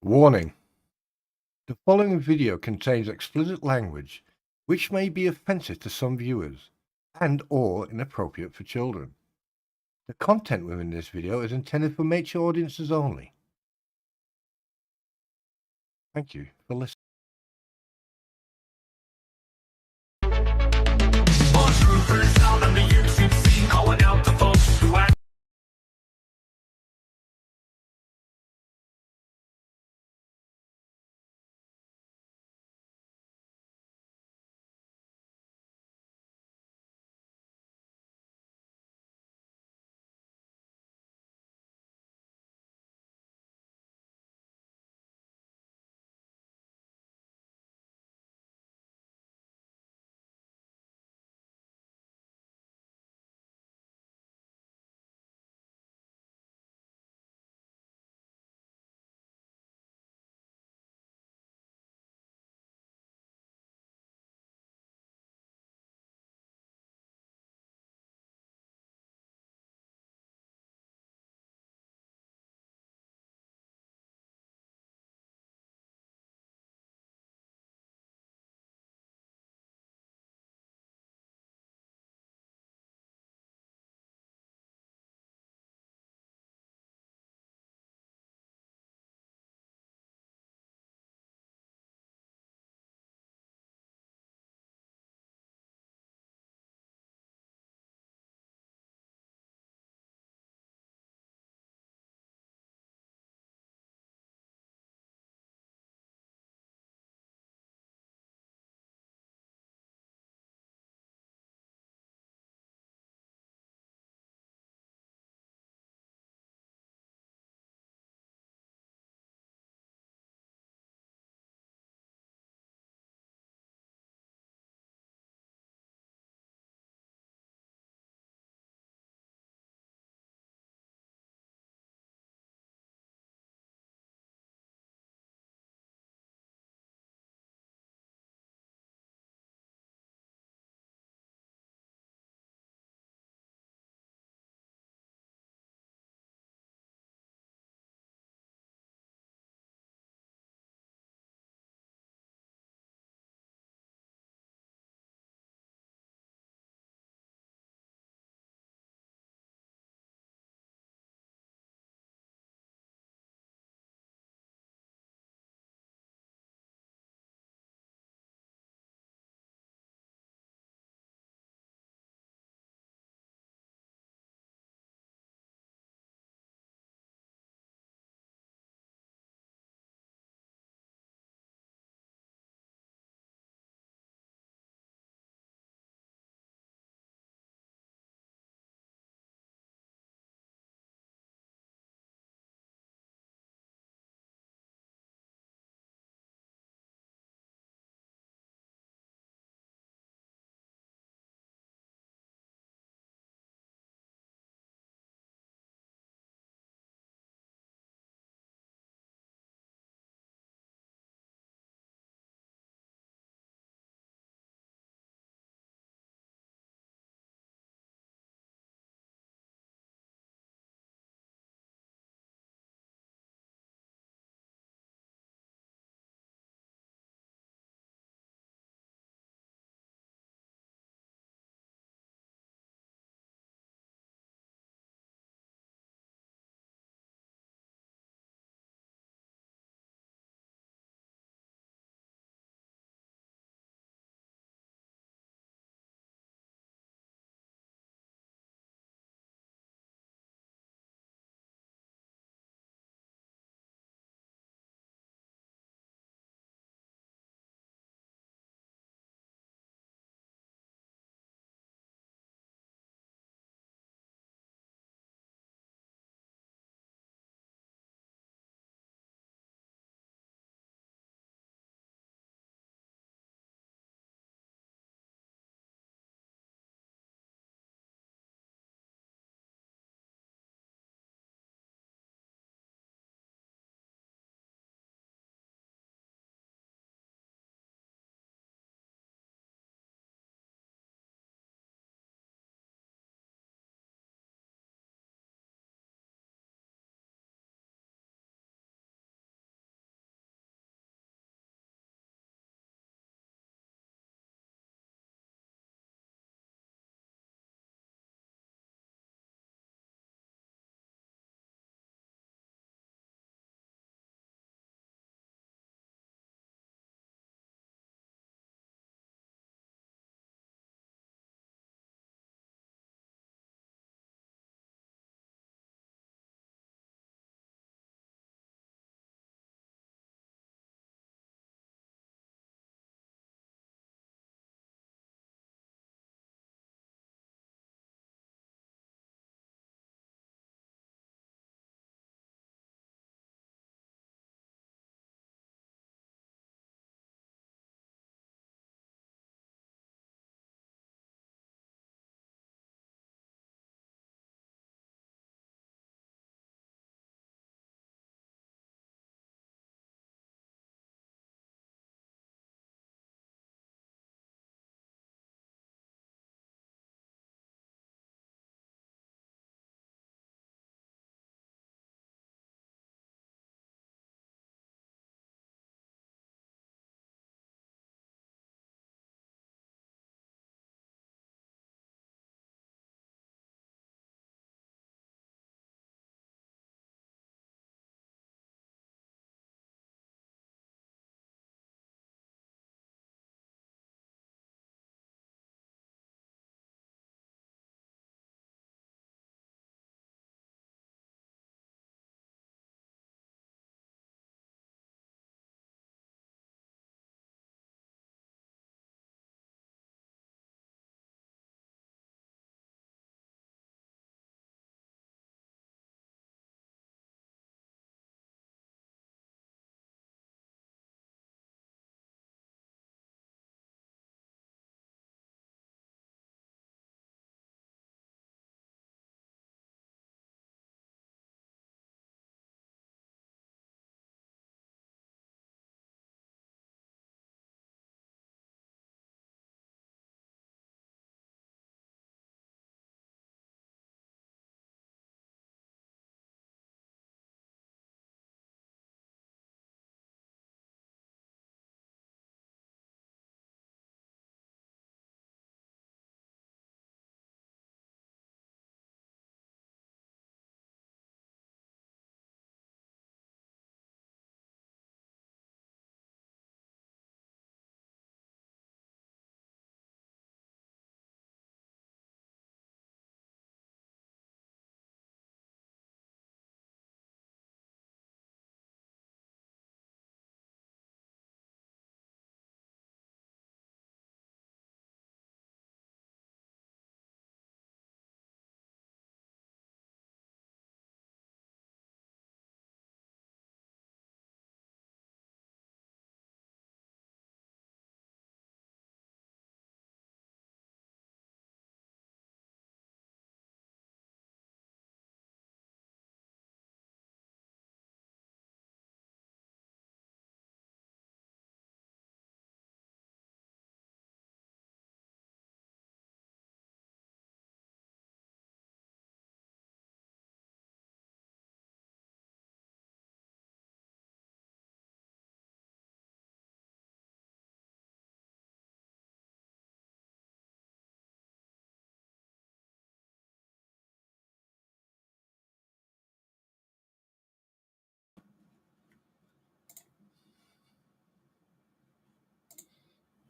Warning: the following video contains explicit language which may be offensive to some viewers and/or inappropriate for children. The content within this video is intended for mature audiences only. Thank you for listening.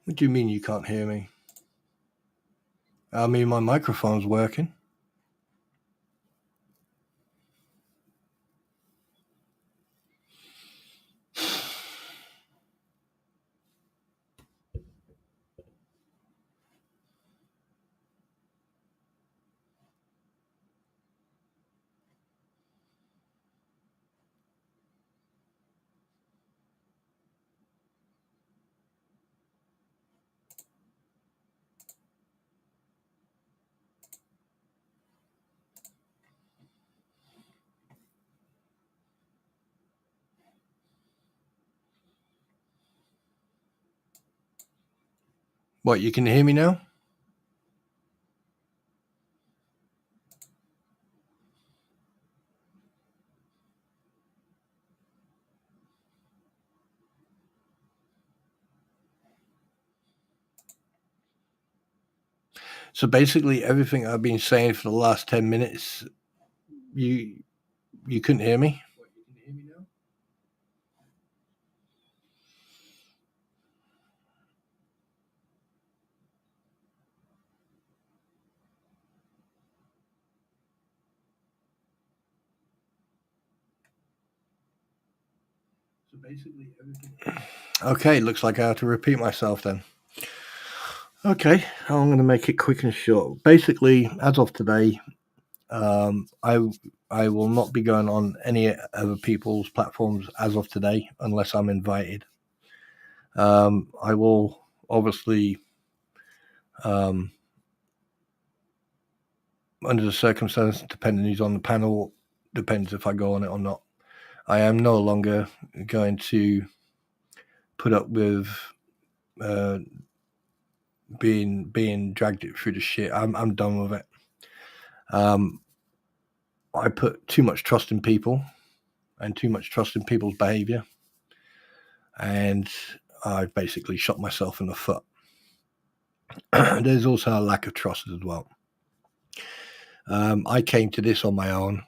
What do you mean you can't hear me? I mean, my microphone's working. What, you can hear me now? So basically, everything I've been saying for the last 10 minutes, you couldn't hear me? What, you can hear me now? So basically, everything. Okay, looks like I have to repeat myself then. Okay, I'm going to make it quick and short. Basically, as of today, I will not be going on any other people's platforms as of today unless I'm invited. I will obviously, under the circumstances, depending who's on the panel, depends if I go on it or not. I am no longer going to put up with being dragged through the shit. I'm done with it. I put too much trust in people and too much trust in people's behavior, and I've basically shot myself in the foot. There's also a lack of trust as well. I came to this on my own.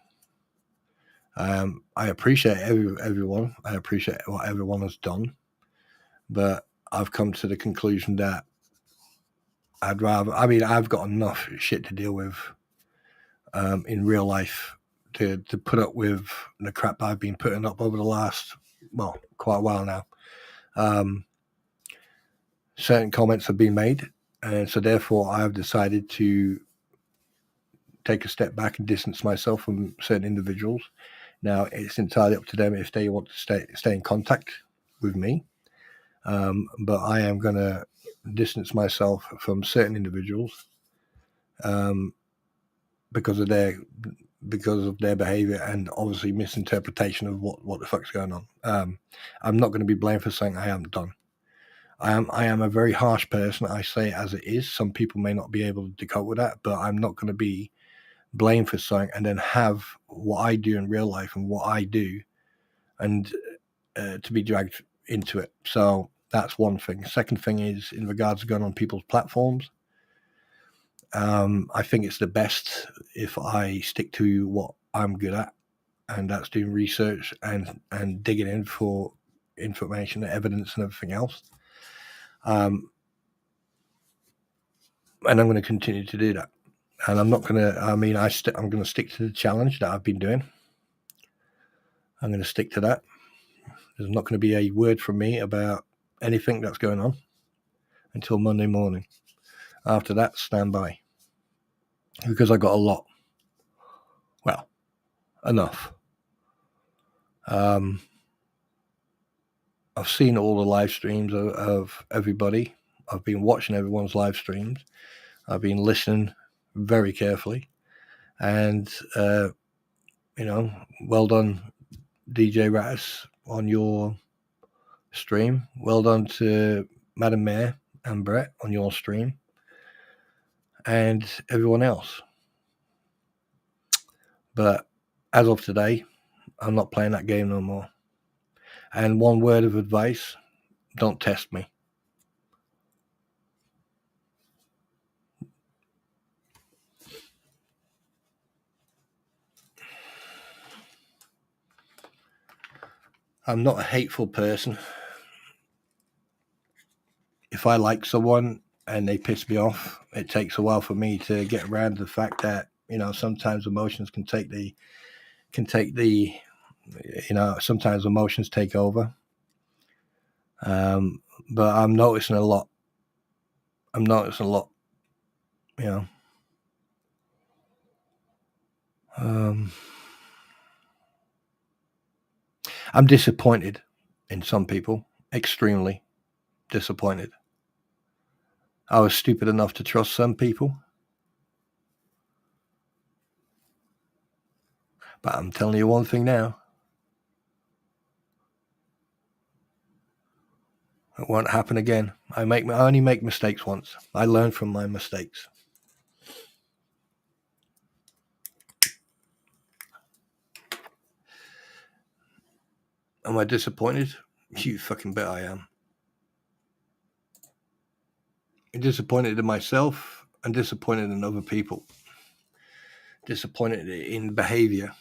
I appreciate everyone. I appreciate what everyone has done, but I've come to the conclusion that I've got enough shit to deal with in real life to put up with the crap I've been putting up over the last, quite a while now. Certain comments have been made, and so therefore I have decided to take a step back and distance myself from certain individuals. Now, it's entirely up to them if they want to stay in contact with me, but I am going to distance myself from certain individuals because of their behavior and obviously misinterpretation of what the fuck's going on. I'm not going to be blamed for something I haven't done. I am a very harsh person. I say it as it is. Some people may not be able to cope with that, but I'm not going to be blamed for something and then have what I do in real life and what I do and to be dragged into it. So that's one thing. Second thing is in regards to going on people's platforms. I think it's the best if I stick to what I'm good at, and that's doing research and digging in for information, evidence, and everything else. And I'm going to continue to do that. And I'm not going to. I'm going to stick to the challenge that I've been doing. I'm going to stick to that. There's not going to be a word from me about anything that's going on until Monday morning. After that, stand by. Because I got a lot. Well, enough. I've seen all the live streams of everybody. I've been watching everyone's live streams. I've been listening very carefully. And, well done, DJ Rattus, on your stream. Well done to Madam Mayor and Brett on your stream. And everyone else. But as of today, I'm not playing that game no more. And one word of advice, don't test me. I'm not a hateful person. If if I like someone and they piss me off, it takes a while for me to get around the fact that, you know, sometimes emotions can take the, sometimes emotions take over. But I'm noticing a lot, you know. I'm disappointed in some people, extremely disappointed. I was stupid enough to trust some people. But I'm telling you one thing now. It won't happen again. I only make mistakes once. I learn from my mistakes. Am I disappointed? You fucking bet I am. I'm disappointed in myself and disappointed in other people. Disappointed in behavior.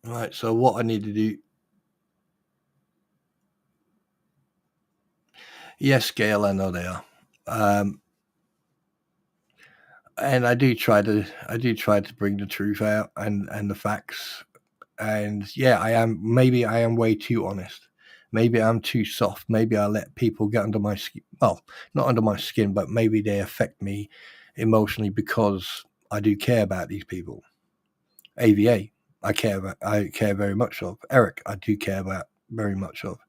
Right, so what I need to do. Yes, Gail, I know they are. And I do try to bring the truth out and the facts. And yeah, maybe I am way too honest. Maybe I'm too soft. Maybe I let people get under my skin. Well, not under my skin, but maybe they affect me emotionally because I do care about these people. AVA, I care very much of. Eric, I do care about very much of.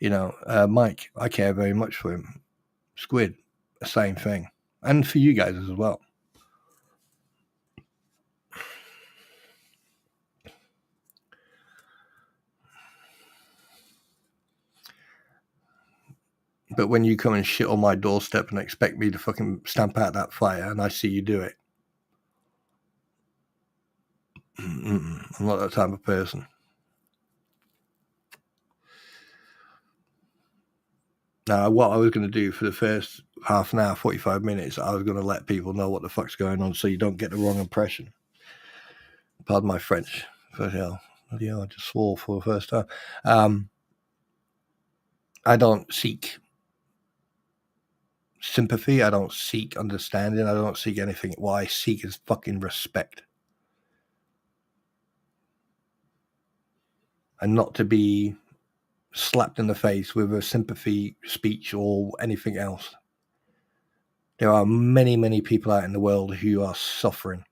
You know, Mike, I care very much for him. Squid, the same thing. And for you guys as well. But when you come and shit on my doorstep and expect me to fucking stamp out that fire and I see you do it, I'm not that type of person. Now, what I was going to do for the first half an hour, 45 minutes, I was going to let people know what the fuck's going on so you don't get the wrong impression. Pardon my French. Bloody hell, I just swore for the first time. I don't seek sympathy. I don't seek understanding. I don't seek anything. What I seek is fucking respect. And not to be slapped in the face with a sympathy speech or anything else. There are many, many people out in the world who are suffering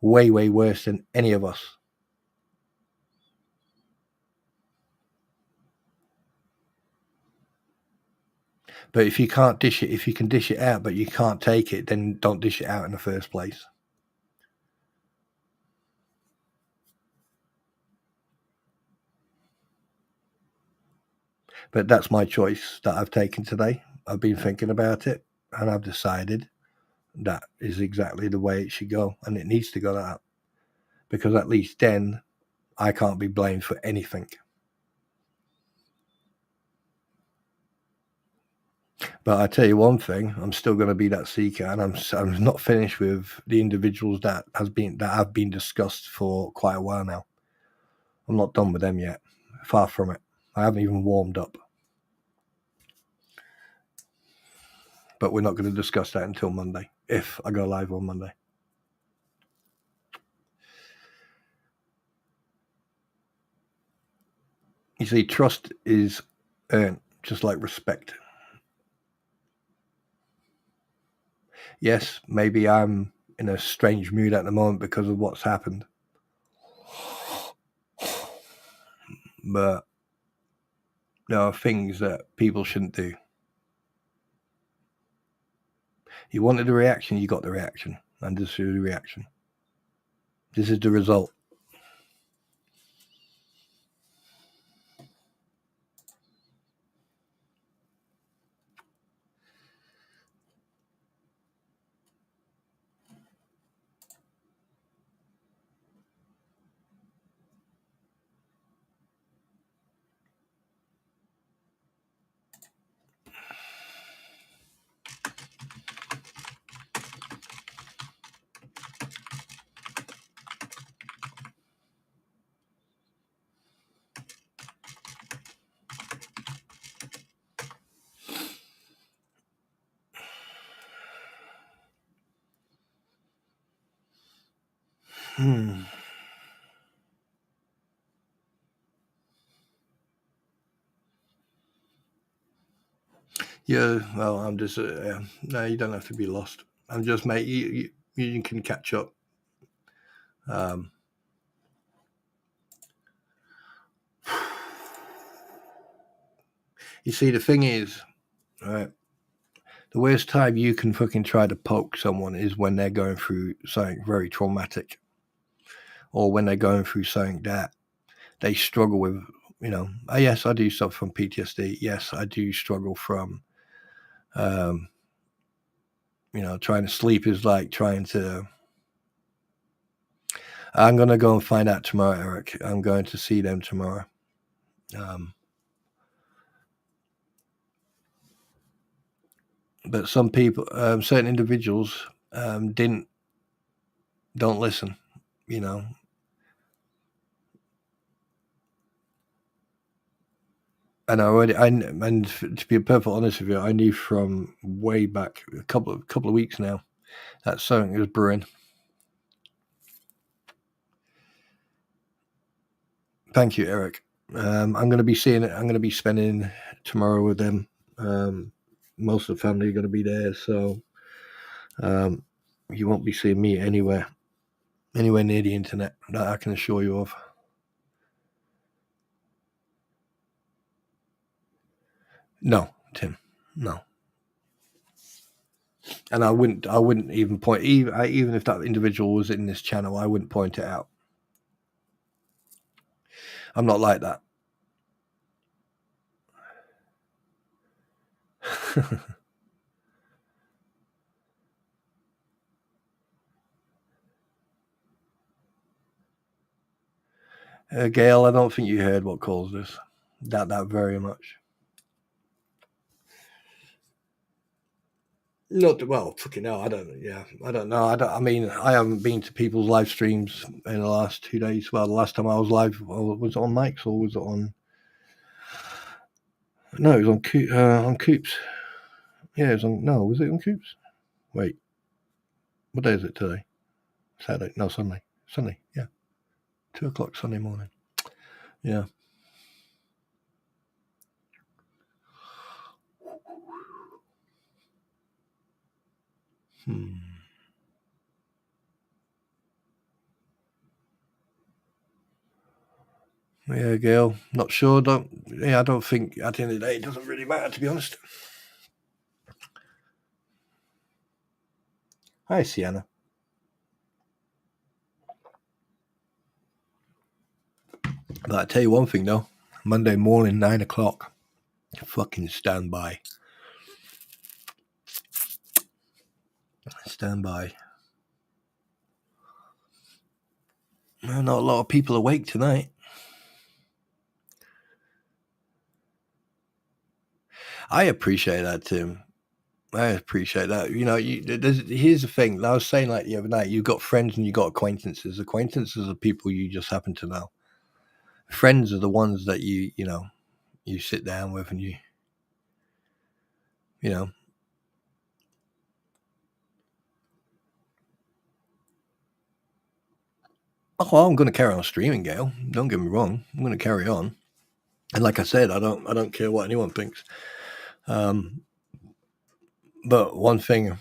way, way worse than any of us. But if you can't dish it, if you can dish it out, but you can't take it, then don't dish it out in the first place. But that's my choice that I've taken today. I've been thinking about it and I've decided that is exactly the way it should go. And it needs to go like that. Because at least then I can't be blamed for anything. But I tell you one thing, I'm still going to be that seeker, and I'm not finished with the individuals that have been discussed for quite a while now. I'm not done with them yet. Far from it. I haven't even warmed up. But we're not going to discuss that until Monday, if I go live on Monday. You see, trust is earned, just like respect. Yes, maybe I'm in a strange mood at the moment because of what's happened. But there are things that people shouldn't do. You wanted a reaction, you got the reaction. And this is the reaction. This is the result. Yeah, well, I'm just no, you don't have to be lost. I'm just, mate. You can catch up. You see, the thing is, right, the worst time you can fucking try to poke someone is when they're going through something very traumatic, or when they're going through something that they struggle with. Yes, I do suffer from PTSD. Yes, I do struggle from, trying to sleep is like trying to. I'm going to go and find out tomorrow, Eric. I'm going to see them tomorrow. But some people, certain individuals, don't listen. And to be perfectly honest with you, I knew from way back a couple of weeks now that something was brewing. Thank you, Eric. I'm going to be spending tomorrow with them. Most of the family are going to be there, so you won't be seeing me anywhere near the internet. That I can assure you of. No, Tim, no. And I wouldn't even point, even if that individual was in this channel, I wouldn't point it out. I'm not like that. Gail, I don't think you heard what caused this. That very much. Not well, fucking hell. I don't. Yeah, I don't know. I mean, I haven't been to people's live streams in the last 2 days. Well, the last time I was live, was it on Mike's or was it on? No, it was on Coops. Yeah, it was on. No, was it on Coops? Wait, what day is it today? Saturday? No, Sunday. Sunday. Yeah, 2:00 Sunday morning. Yeah. Yeah, Gail. Not sure. I don't think at the end of the day it doesn't really matter, to be honest. Hi, Sienna. But I tell you one thing though, Monday morning, 9:00, fucking stand by. Stand by. Well, not a lot of people awake tonight. I appreciate that, Tim. I appreciate that. Here's the thing. I was saying like the other night, you've got friends and you've got acquaintances. Acquaintances are people you just happen to know. Friends are the ones that you sit down with and you know. Oh, I'm going to carry on streaming, Gail. Don't get me wrong. I'm going to carry on. And like I said, I don't care what anyone thinks. But one thing.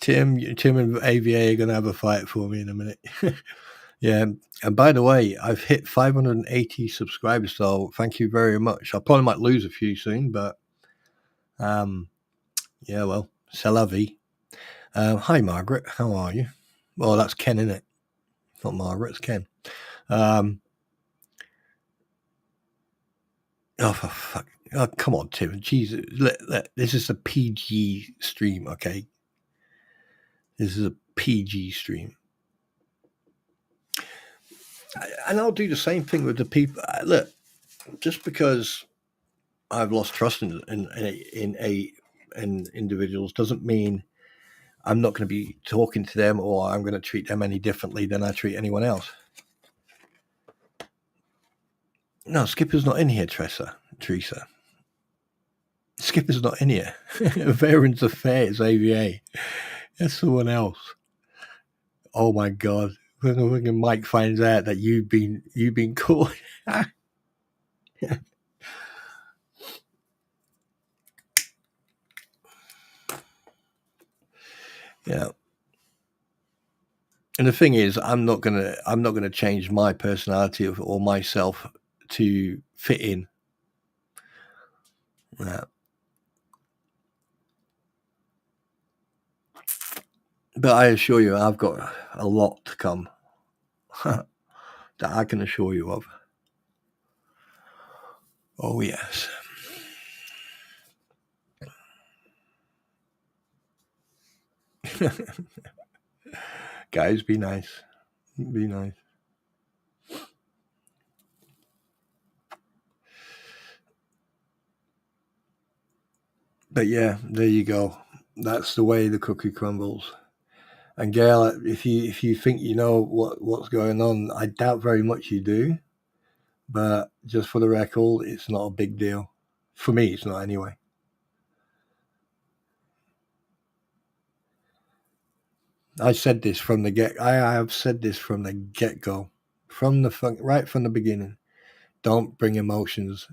Tim and AVA are going to have a fight for me in a minute. Yeah. And by the way, I've hit 580 subscribers, so thank you very much. I probably might lose a few soon, but yeah, well, c'est la vie. Hi, Margaret. How are you? Well, that's Ken, isn't it? Not Margaret, it's Ken. Oh, for fuck. Oh, come on, Tim. Jesus. This is a PG stream, okay? This is a PG stream. And I'll do the same thing with the people. Look, just because I've lost trust in individuals doesn't mean I'm not going to be talking to them or I'm going to treat them any differently than I treat anyone else. No, Skipper's not in here, Teresa. Skipper's not in here. Veterans Affairs, AVA. That's someone else. Oh my God. When Mike finds out that you've been caught. Yeah. And the thing is, I'm not gonna change my personality or myself to fit in. Yeah. But I assure you, I've got a lot to come that I can assure you of. Oh yes. Guys, be nice. Be nice. But yeah, there you go. That's the way the cookie crumbles. And Gail, if you think you know what's going on, I doubt very much you do. But just for the record, it's not a big deal. For me, it's not anyway. I said this from the get. I have said this from the get go, right from the beginning. Don't bring emotions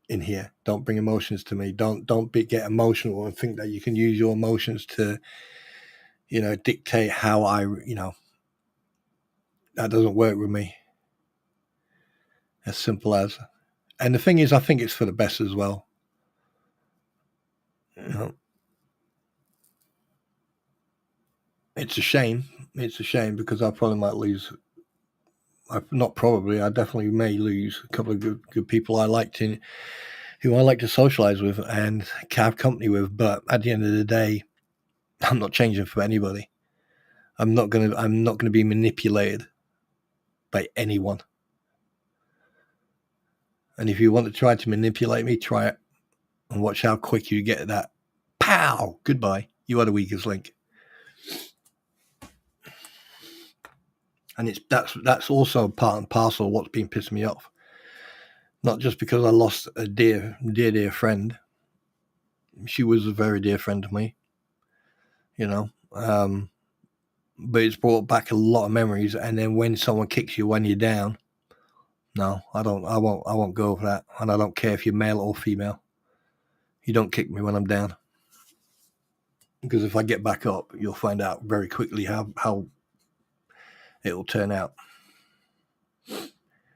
in here. Don't bring emotions to me. Don't get emotional and think that you can use your emotions to, dictate how I, that doesn't work with me. As simple as. And the thing is, I think it's for the best as well. It's a shame. It's a shame because I probably might lose. Not probably. I definitely may lose a couple of good people who I like to socialize with and have company with. But at the end of the day, I'm not changing for anybody. I'm not gonna be manipulated by anyone. And if you want to try to manipulate me, try it and watch how quick you get that. Pow! Goodbye. You are the weakest link. And that's also part and parcel of what's been pissing me off. Not just because I lost a dear friend. She was a very dear friend to me, but it's brought back a lot of memories. And then when someone kicks you when you're down, no, I won't go for that. And I don't care if you're male or female. You don't kick me when I'm down. Because if I get back up, you'll find out very quickly how it will turn out.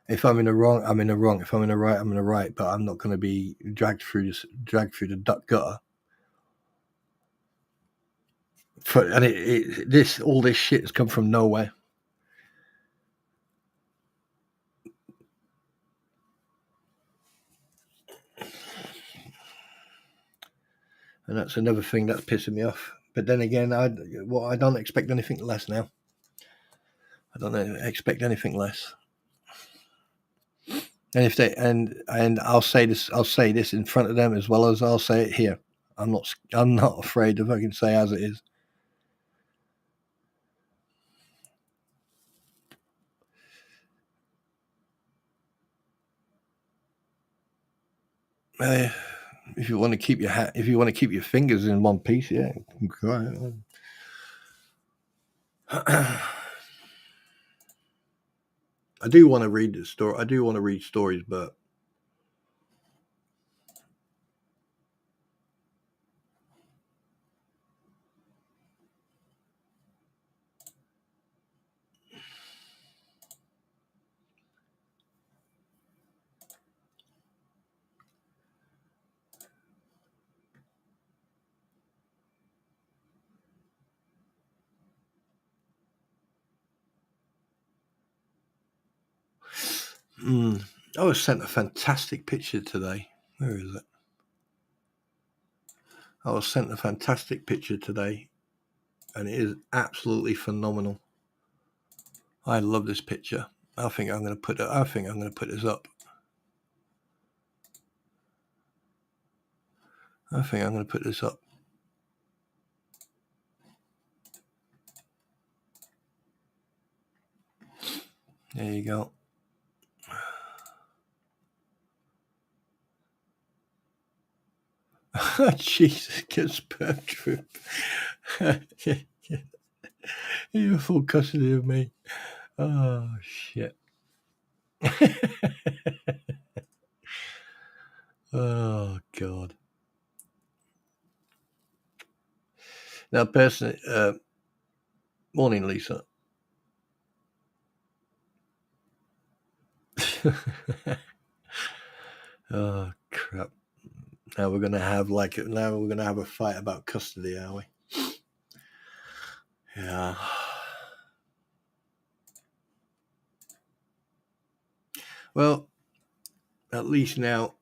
If I'm in the wrong, I'm in the wrong. If I'm in the right, I'm in the right. But I'm not going to be dragged through the duck gutter. And all this shit has come from nowhere. And that's another thing that's pissing me off. But then again, I don't expect anything less now. I don't expect anything less. And if they and I'll say this in front of them as well as I'll say it here. I'm not afraid to fucking say as it is. If you want to keep your fingers in one piece, yeah. I do want to read the story. I do want to read stories, but I was sent a fantastic picture today. Where is it? I was sent a fantastic picture today, and it is absolutely phenomenal. I love this picture. I think I'm going to put this up. I think I'm going to put this up. There you go. Jesus, get sperm drip. You're full custody of me. Oh, shit. Oh, God. Now, personally, morning, Lisa. Oh, crap. Now we're gonna have a fight about custody, are we? Yeah. Well, at least now.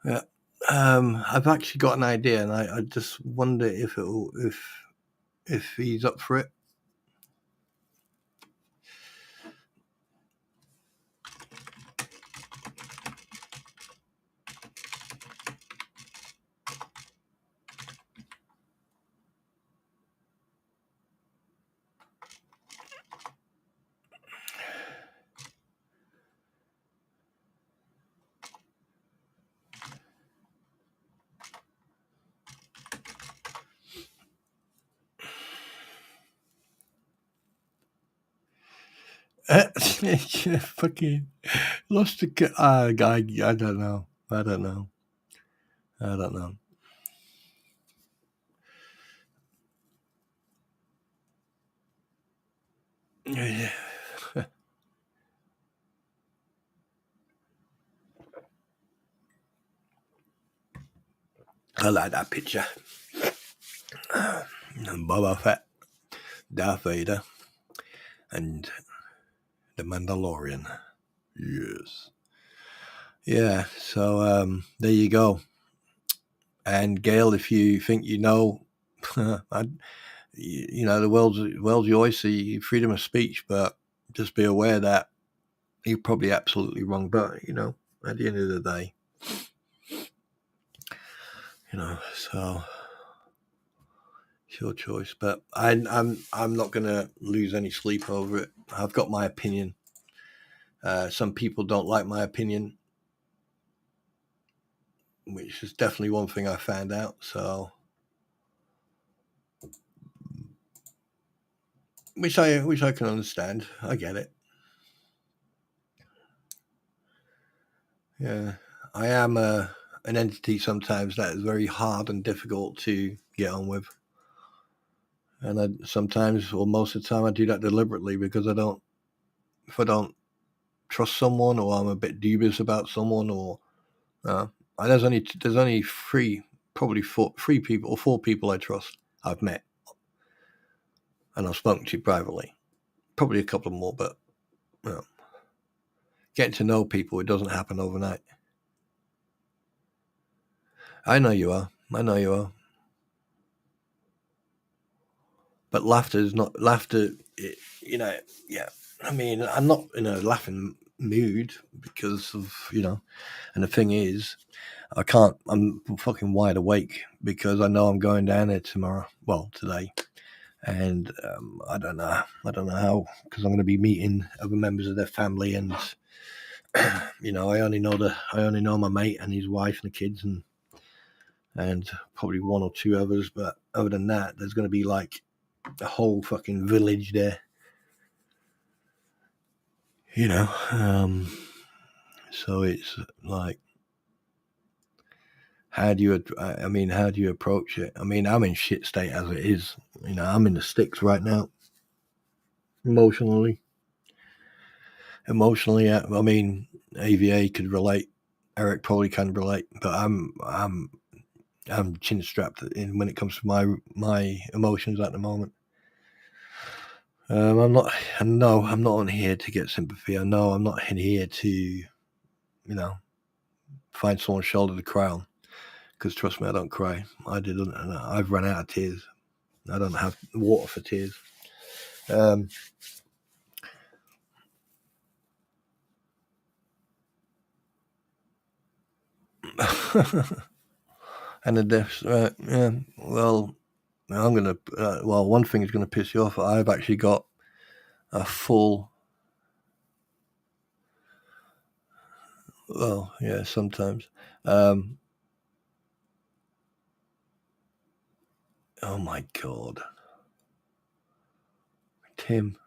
Yeah. I've actually got an idea, and I just wonder if he's up for it. Fucking lost the guy. I don't know. Yeah. I like that picture. Boba Fett, Darth Vader, and the Mandalorian. Yes. Yeah. So there you go. And Gail, if you think you know, the world's your oyster, freedom of speech, but just be aware that you're probably absolutely wrong. But at the end of the day, so it's your choice. But I'm not gonna lose any sleep over it. I've got my opinion. Some people don't like my opinion, which is definitely one thing I found out. So, which I can understand. I get it. Yeah, I am an entity sometimes that is very hard and difficult to get on with, and sometimes, or most of the time, I do that deliberately because if I don't trust someone, or I'm a bit dubious about someone, or there's only probably three people or four people I trust I've met, and I've spoken to privately. Probably a couple more, but getting to know people, it doesn't happen overnight. I know you are. But laughter is not laughter. Yeah. I mean, I'm not in a laughing mood because of And the thing is, I can't. I'm fucking wide awake because I know I'm going down there tomorrow. Well, today, and I don't know how, because I'm going to be meeting other members of their family, and I only know my mate and his wife and the kids, and probably one or two others. But other than that, there's going to be like a whole fucking village there. So it's like, how do you approach it? I mean, I'm in shit state as it is. I'm in the sticks right now. Emotionally. I mean, AVA could relate. Eric probably can relate, but I'm chin strapped in when it comes to my emotions at the moment. I'm not. No, I'm not on here to get sympathy. I know I'm not here to, find someone's shoulder to cry on. Because trust me, I don't cry. I've run out of tears. I don't have water for tears. And the deaths. Yeah. Well, I'm gonna. One thing is gonna piss you off. I've actually got a full. Well, yeah, sometimes. Oh my God, Tim.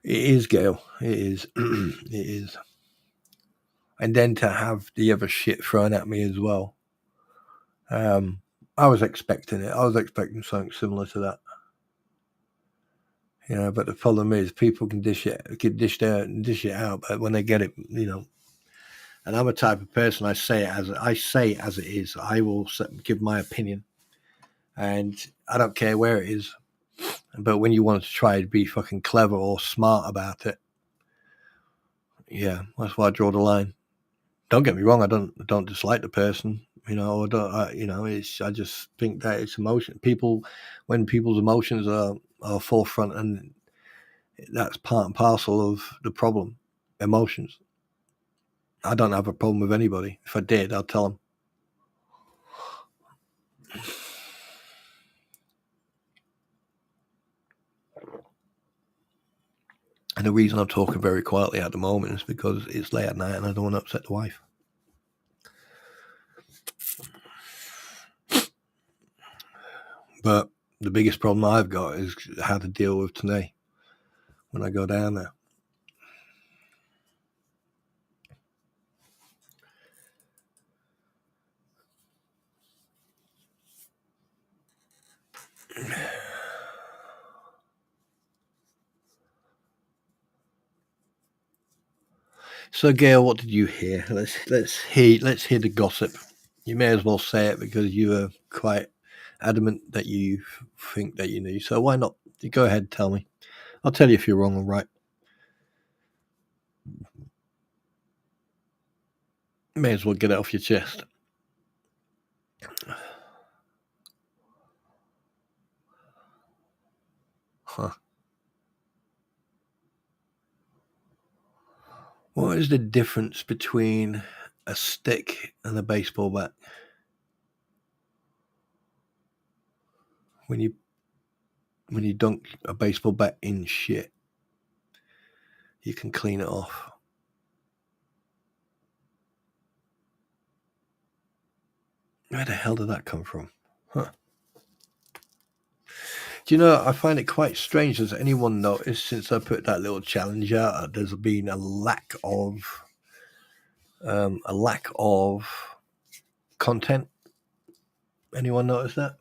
It is, Gail. It is. It is. And then to have the other shit thrown at me as well. I was expecting it. I was expecting something similar to that. But the problem is people can dish it out, but when they get it, and I'm a type of person, I say it as it is. I will give my opinion, and I don't care where it is. But when you want to try to be fucking clever or smart about it, yeah, that's why I draw the line. Don't get me wrong, I don't dislike the person, or I just think that it's emotion. When people's emotions are forefront, and that's part and parcel of the problem. Emotions. I don't have a problem with anybody. If I did, I'll tell them. And the reason I'm talking very quietly at the moment is because it's late at night and I don't want to upset the wife. But the biggest problem I've got is how to deal with today when I go down there. So, Gail, what did you hear? Let's hear the gossip. You may as well say it because you are quite adamant that you think that you knew. So why not? You go ahead, tell me. I'll tell you if you're wrong or right. You may as well get it off your chest. Huh. What is the difference between a stick and a baseball bat? When you dunk a baseball bat in shit, you can clean it off. Where the hell did that come from? Huh. Do you know, I find it quite strange. Has anyone noticed since I put that little challenge out, there's been a lack of content? Anyone notice that?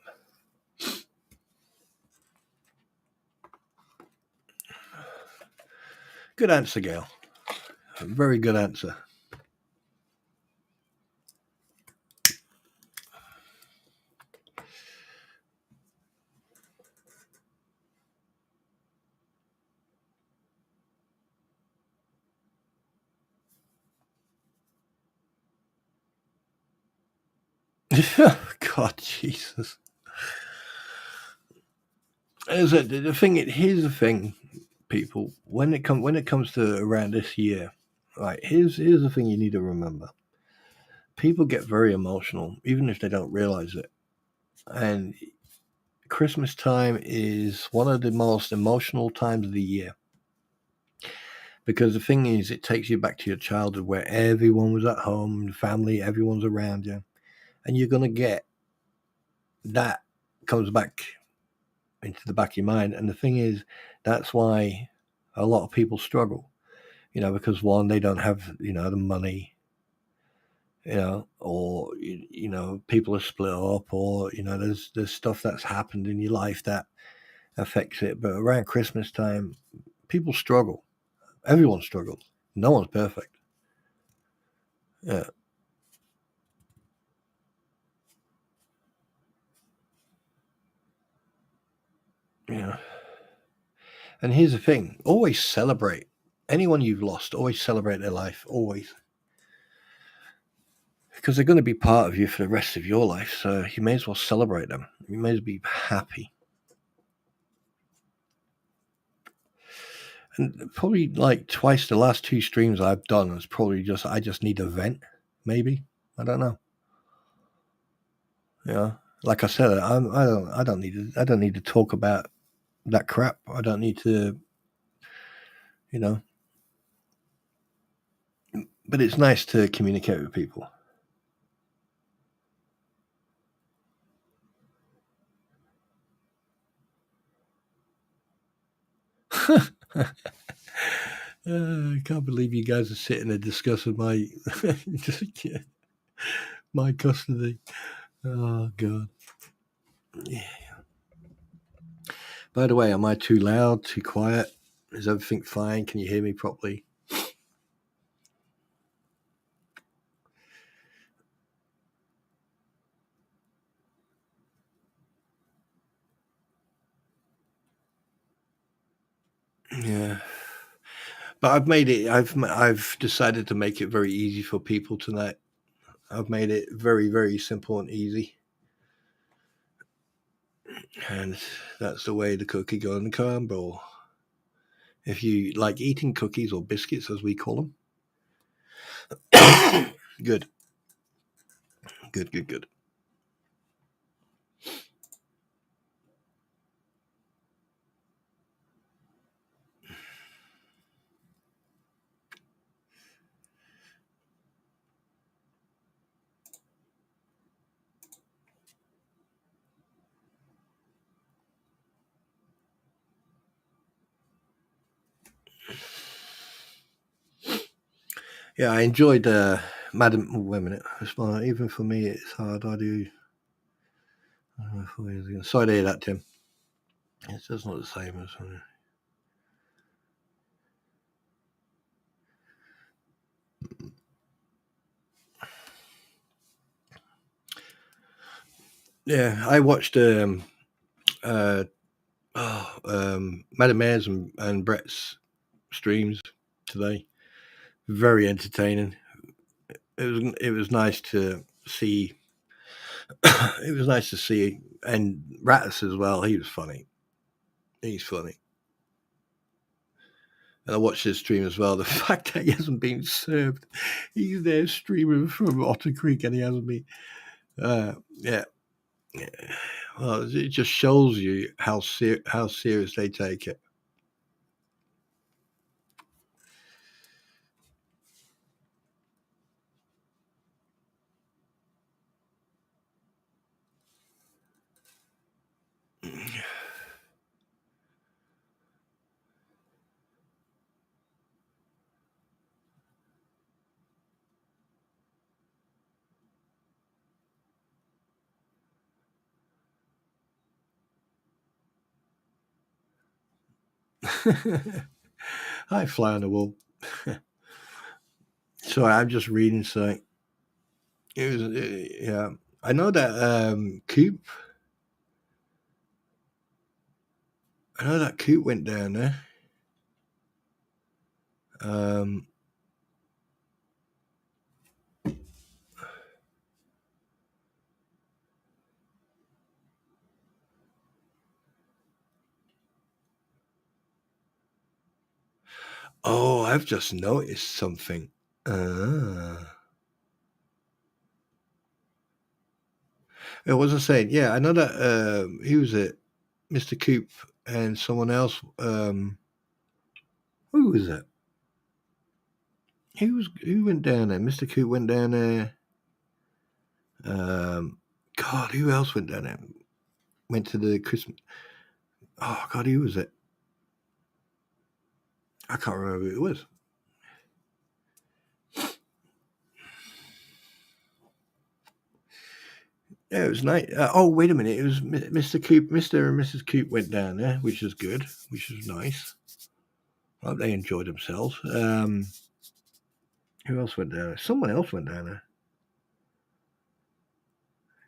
Good answer, Gail. A very good answer. God, Jesus. Here's the thing, people. When it comes to around this year, right? Here's the thing you need to remember. People get very emotional, even if they don't realize it. And Christmas time is one of the most emotional times of the year. Because the thing is, it takes you back to your childhood where everyone was at home, family, everyone's around you. And you're going to get that comes back into the back of your mind. And the thing is, that's why a lot of people struggle, because one, they don't have, the money, or, people are split up, or, there's stuff that's happened in your life that affects it. But around Christmas time, people struggle. Everyone struggles. No one's perfect. Yeah. Yeah. And here's the thing: always celebrate anyone you've lost. Always celebrate their life. Always. Because they're going to be part of you for the rest of your life. So you may as well celebrate them. You may as well be happy. And probably like twice the last 2 streams I've done is probably just I just need a vent. Maybe, I don't know. Yeah, like I said, I don't need to talk about that crap. I don't need to, you know. But it's nice to communicate with people. I can't believe you guys are sitting there discussing my my custody. Oh god. Yeah. By the way, am I too loud? Too quiet? Is everything fine? Can you hear me properly? Yeah. But I've decided to make it very easy for people tonight. I've made it very, very simple and easy. And that's the way the cookie go in the crumble. If you like eating cookies or biscuits, as we call them, good. Good. Yeah, I enjoyed Madam. Oh, wait a minute. Even for me, it's hard. I do. Sorry to hear that, Tim. It's just not the same as. Yeah, I watched Madam Mayor's and Brett's streams today. Very entertaining. It was nice to see. It was nice to see, and Rattus as well. He was funny. He's funny. And I watched his stream as well. The fact that he hasn't been served, he's there streaming from Otter Creek, and he hasn't been. Yeah. Well, it just shows you how serious they take it. Hi, Fly on the Wall. Sorry, I'm just reading something. It was, yeah. I know that Coop. I know that Coop went down there. Oh, I've just noticed something. I wasn't saying, yeah, I know that he was it, Mr. Coop and someone else. Who was it? Who went down there? Mr. Coop went down there. God, who else went down there? Went to the Christmas. Oh God, who was it? I can't remember who it was. Yeah, it was nice. Oh, wait a minute. It was Mr. Coop. Mr. and Mrs. Coop went down there, which was good, which was nice. I hope they enjoyed themselves. Who else went down there? Someone else went down there.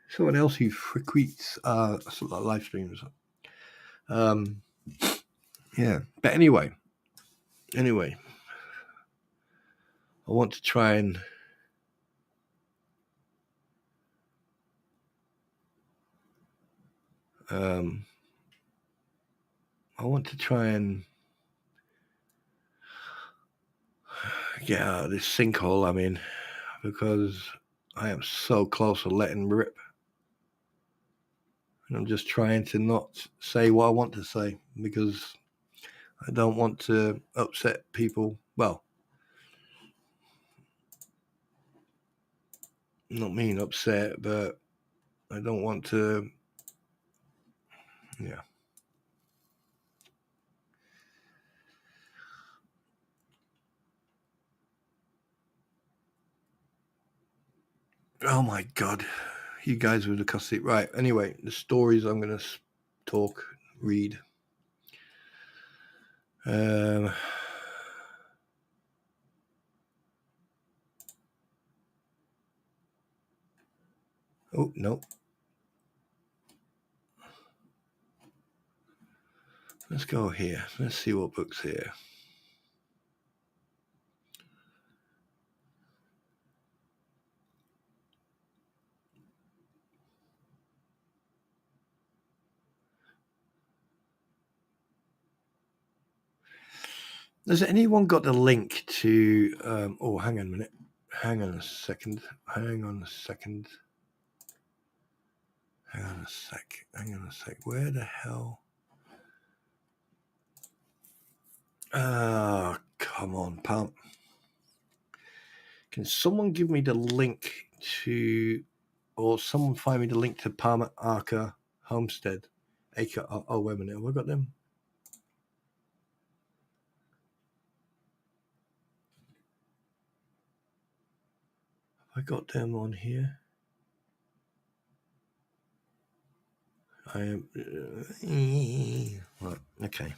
Someone else who frequents live streams. Yeah. But anyway, I want to try and get out of this sinkhole I'm in, because I am so close to letting rip. And I'm just trying to not say what I want to say, because I don't want to upset people. Well, not mean upset, but I don't want to, yeah. Oh my God. You guys would have cussed it. Right. Anyway, the stories I'm going to read. Oh, no. Let's go here. Let's see what book's here. Has anyone got the link to... hang on a minute. Hang on a second. Hang on a sec. Where the hell... Oh, come on, pal. Can someone give me the link to... Or someone find me the link to Palmer Arca Homestead? Wait a minute. Have I got them? I got them on here. I am right, okay.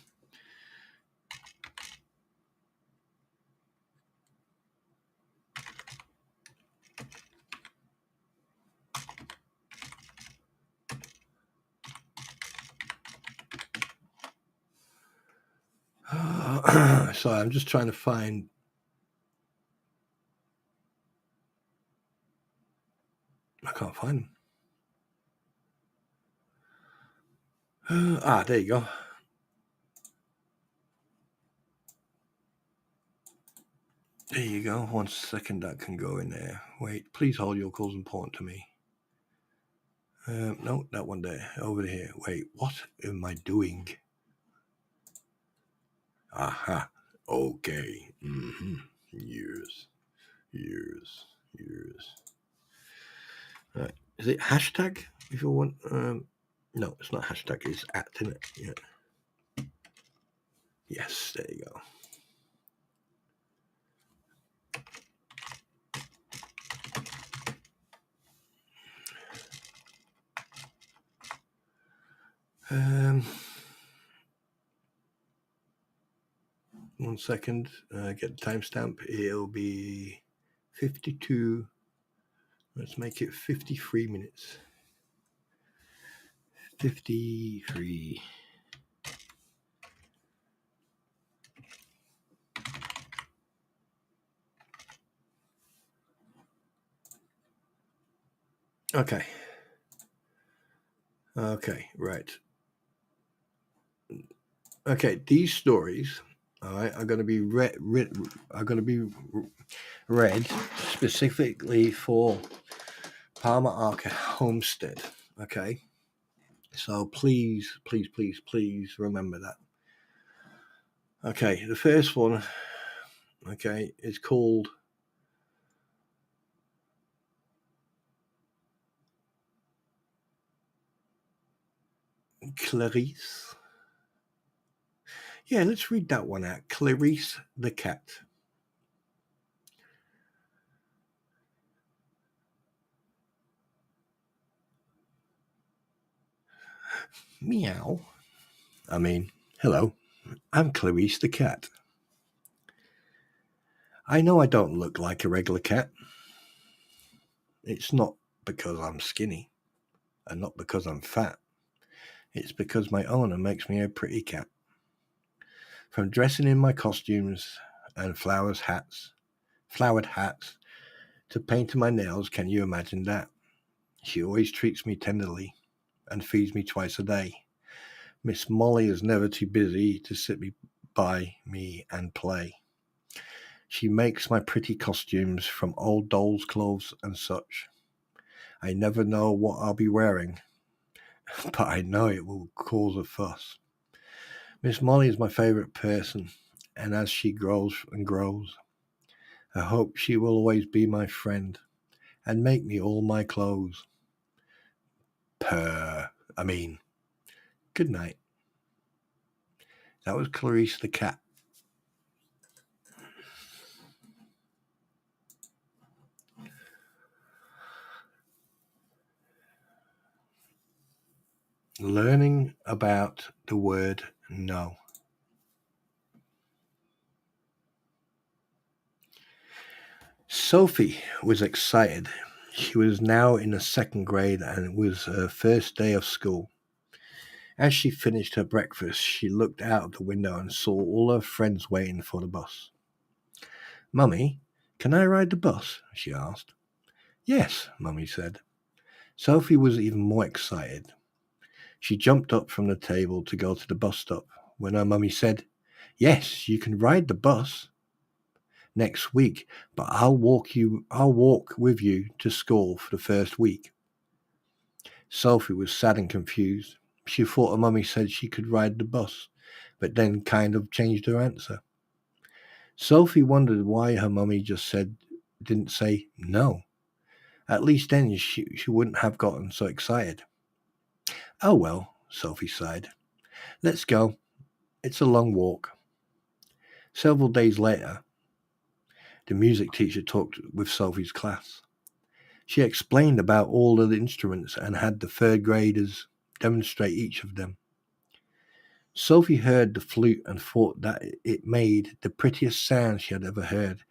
Sorry, I'm just trying to find... I can't find them. There you go. There you go. 1 second, that can go in there. Wait, please hold. Your call's important to me. No, that one there. Over here. Wait, what am I doing? Aha. Okay. Years. Right. Is it hashtag? If you want... no, it's not hashtag. It's @ isn't it? Yeah. Yes, there you go. One second, get the timestamp. It'll be 52. Let's make it 53 minutes. 53. Okay. Right. Okay, these stories, all right, are going to be read specifically for Palmer Arca Homestead. Okay, so please remember that. Okay, the first one, okay, is called Clarice. Yeah, let's read that one out. Clarice the cat. Meow. Hello. I'm Clarice the cat. I know I don't look like a regular cat. It's not because I'm skinny and not because I'm fat. It's because my owner makes me a pretty cat. From dressing in my costumes and flowered hats, to painting my nails, can you imagine that? She always treats me tenderly and feeds me twice a day. Miss Molly is never too busy to sit by me and play. She makes my pretty costumes from old dolls' clothes and such. I never know what I'll be wearing, but I know it will cause a fuss. Miss Molly is my favourite person, and as she grows and grows, I hope she will always be my friend and make me all my clothes. Good night. That was Clarice the cat. Learning about the word no. Sophie was excited. She was now in the second grade and it was her first day of school. As she finished her breakfast, she looked out of the window and saw all her friends waiting for the bus. "Mummy, can I ride the bus?" she asked. "Yes," Mummy said. Sophie was even more excited. She jumped up from the table to go to the bus stop when her mummy said, "Yes, you can ride the bus next week, but I'll walk with you to school for the first week." Sophie was sad and confused. She thought her mummy said she could ride the bus, but then kind of changed her answer. Sophie wondered why her mummy didn't say no. At least then she wouldn't have gotten so excited. "Oh well," Sophie sighed. "Let's go. It's a long walk." Several days later, the music teacher talked with Sophie's class. She explained about all of the instruments and had the third graders demonstrate each of them. Sophie heard the flute and thought that it made the prettiest sound she had ever heard.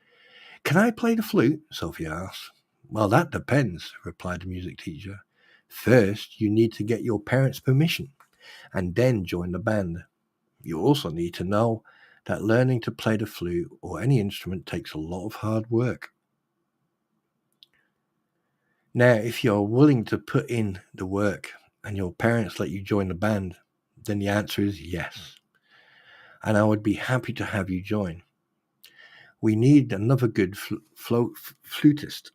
"Can I play the flute?" Sophie asked. "Well, that depends," replied the music teacher. "First, you need to get your parents' permission and then join the band. You also need to know that learning to play the flute or any instrument takes a lot of hard work. Now, if you're willing to put in the work and your parents let you join the band, then the answer is yes. And I would be happy to have you join. We need another good flutist."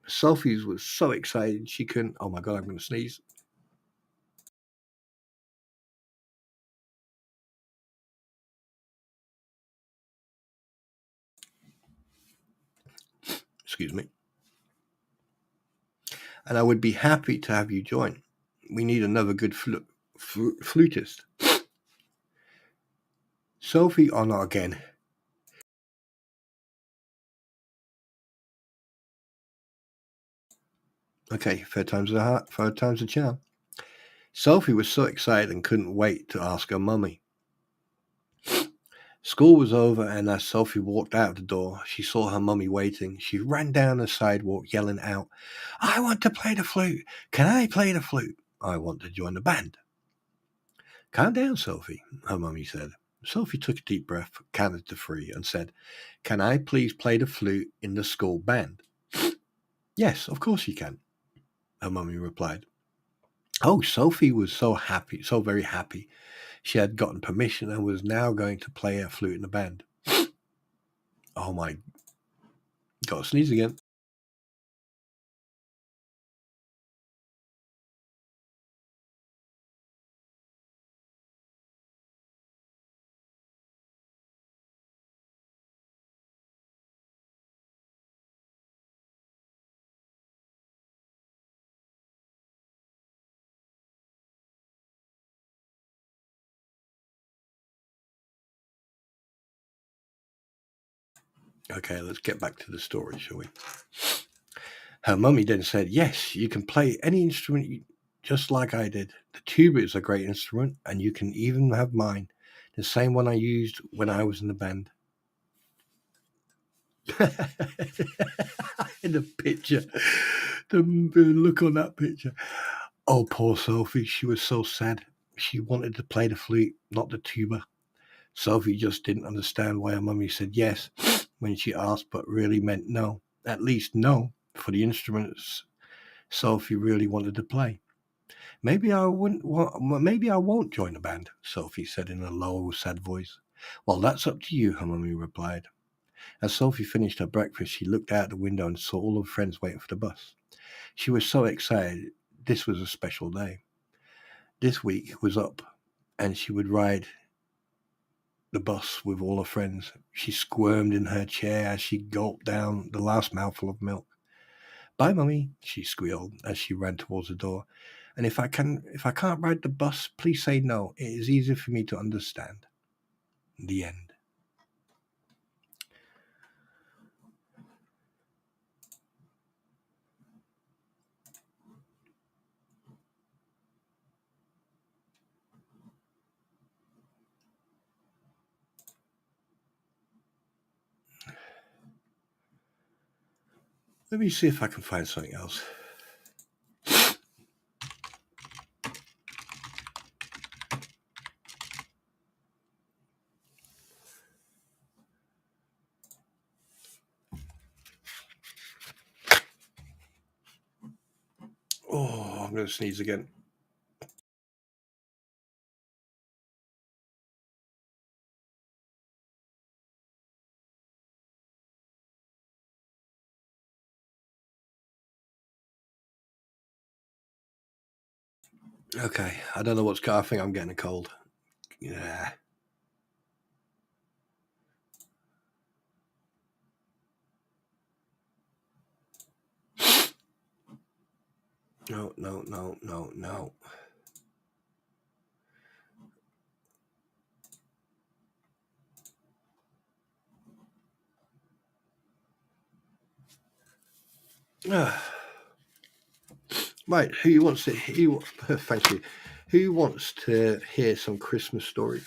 Sophie was so excited she couldn't. Oh my God, I'm going to sneeze. Excuse me. "And I would be happy to have you join. We need another good flutist." Sophie, oh not again. Okay, third time's the charm. Sophie was so excited and couldn't wait to ask her mummy. School was over, and as Sophie walked out the door, she saw her mummy waiting. She ran down the sidewalk, yelling out, "I want to play the flute. Can I play the flute? I want to join the band." "Calm down, Sophie," her mummy said. Sophie took a deep breath, counted to 3, and said, "Can I please play the flute in the school band?" "Yes, of course you can," her mummy replied. Oh, Sophie was so happy, so very happy. She had gotten permission and was now going to play a flute in the band. Oh my, got to sneeze again. Okay, let's get back to the story, shall we? Her mummy then said, "Yes, you can play any instrument just like I did. The tuba is a great instrument, and you can even have mine, the same one I used when I was in the band." In the picture, the look on that picture. Oh, poor Sophie. She was so sad. She wanted to play the flute, not the tuba. Sophie just didn't understand why her mummy said yes when she asked, but really meant no. At least no for the instruments Sophie really wanted to play. Maybe I won't join the band, Sophie said in a low, sad voice. Well, that's up to you, her mummy replied. As Sophie finished her breakfast, she looked out the window and saw all her friends waiting for the bus. She was so excited. This was a special day. This week was up, and she would ride the bus with all her friends. She squirmed in her chair as she gulped down the last mouthful of milk. Bye, Mummy, she squealed as she ran towards the door. And if I can't ride the bus, please say no. It is easy for me to understand. The end. Let me see if I can find something else. Oh, I'm going to sneeze again. Okay, I don't know what's going on. I think I'm getting a cold. Yeah. No. Right, thank you. Who wants to hear some Christmas stories?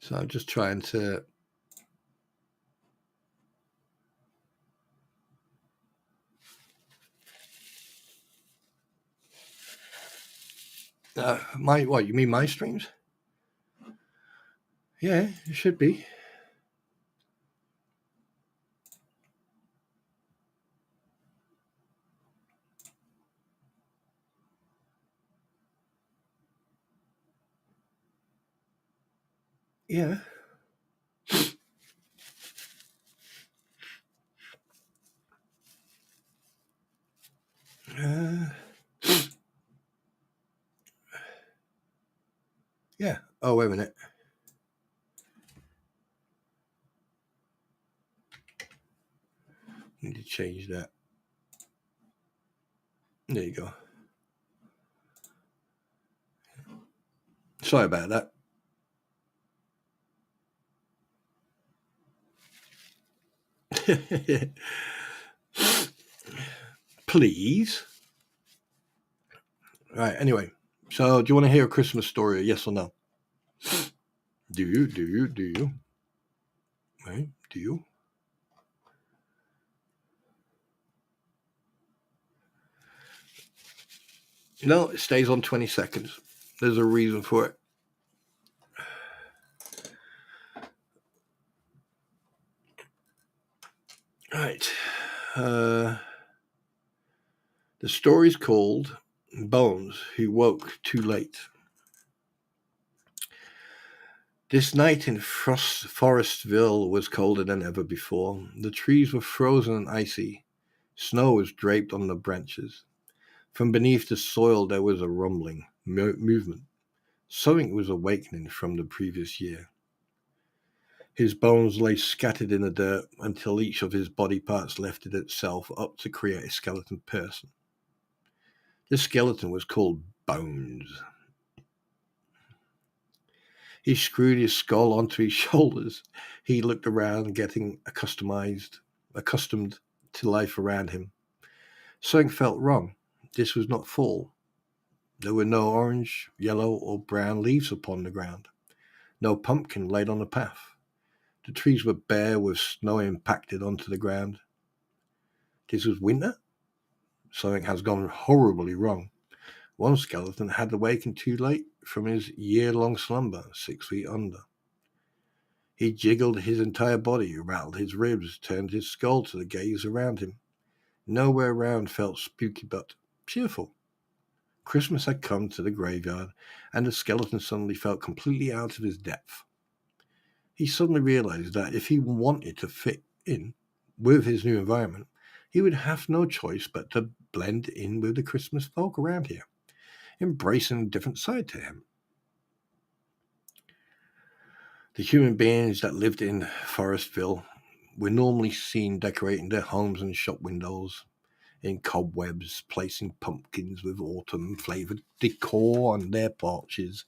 So I'm just trying to. What? You mean my streams? Yeah, it should be. Yeah. Yeah. Oh, wait a minute. Need to change that. There you go. Sorry about that. Please. Right. Anyway, so do you want to hear a Christmas story? Yes or no? Do you? Right? Do you? No, it stays on 20 seconds. There's a reason for it. Right. The story's called Bones Who Woke Too Late. This night in Forestville was colder than ever before. The trees were frozen and icy. Snow was draped on the branches. From beneath the soil there was a rumbling movement. Something was awakening from the previous year. His bones lay scattered in the dirt until each of his body parts lifted itself up to create a skeleton person. This skeleton was called Bones. He screwed his skull onto his shoulders. He looked around, getting accustomed to life around him. Something felt wrong. This was not fall. There were no orange, yellow, or brown leaves upon the ground. No pumpkin laid on the path. The trees were bare with snow impacted onto the ground. This was winter? Something has gone horribly wrong. One skeleton had awakened too late from his year-long slumber, 6 feet under. He jiggled his entire body, rattled his ribs, turned his skull to the gaze around him. Nowhere around felt spooky but cheerful. Christmas had come to the graveyard, and the skeleton suddenly felt completely out of his depth. He suddenly realized that if he wanted to fit in with his new environment, he would have no choice but to blend in with the Christmas folk around here, embracing a different side to him. The human beings that lived in Forestville were normally seen decorating their homes and shop windows in cobwebs, placing pumpkins with autumn-flavored decor on their porches,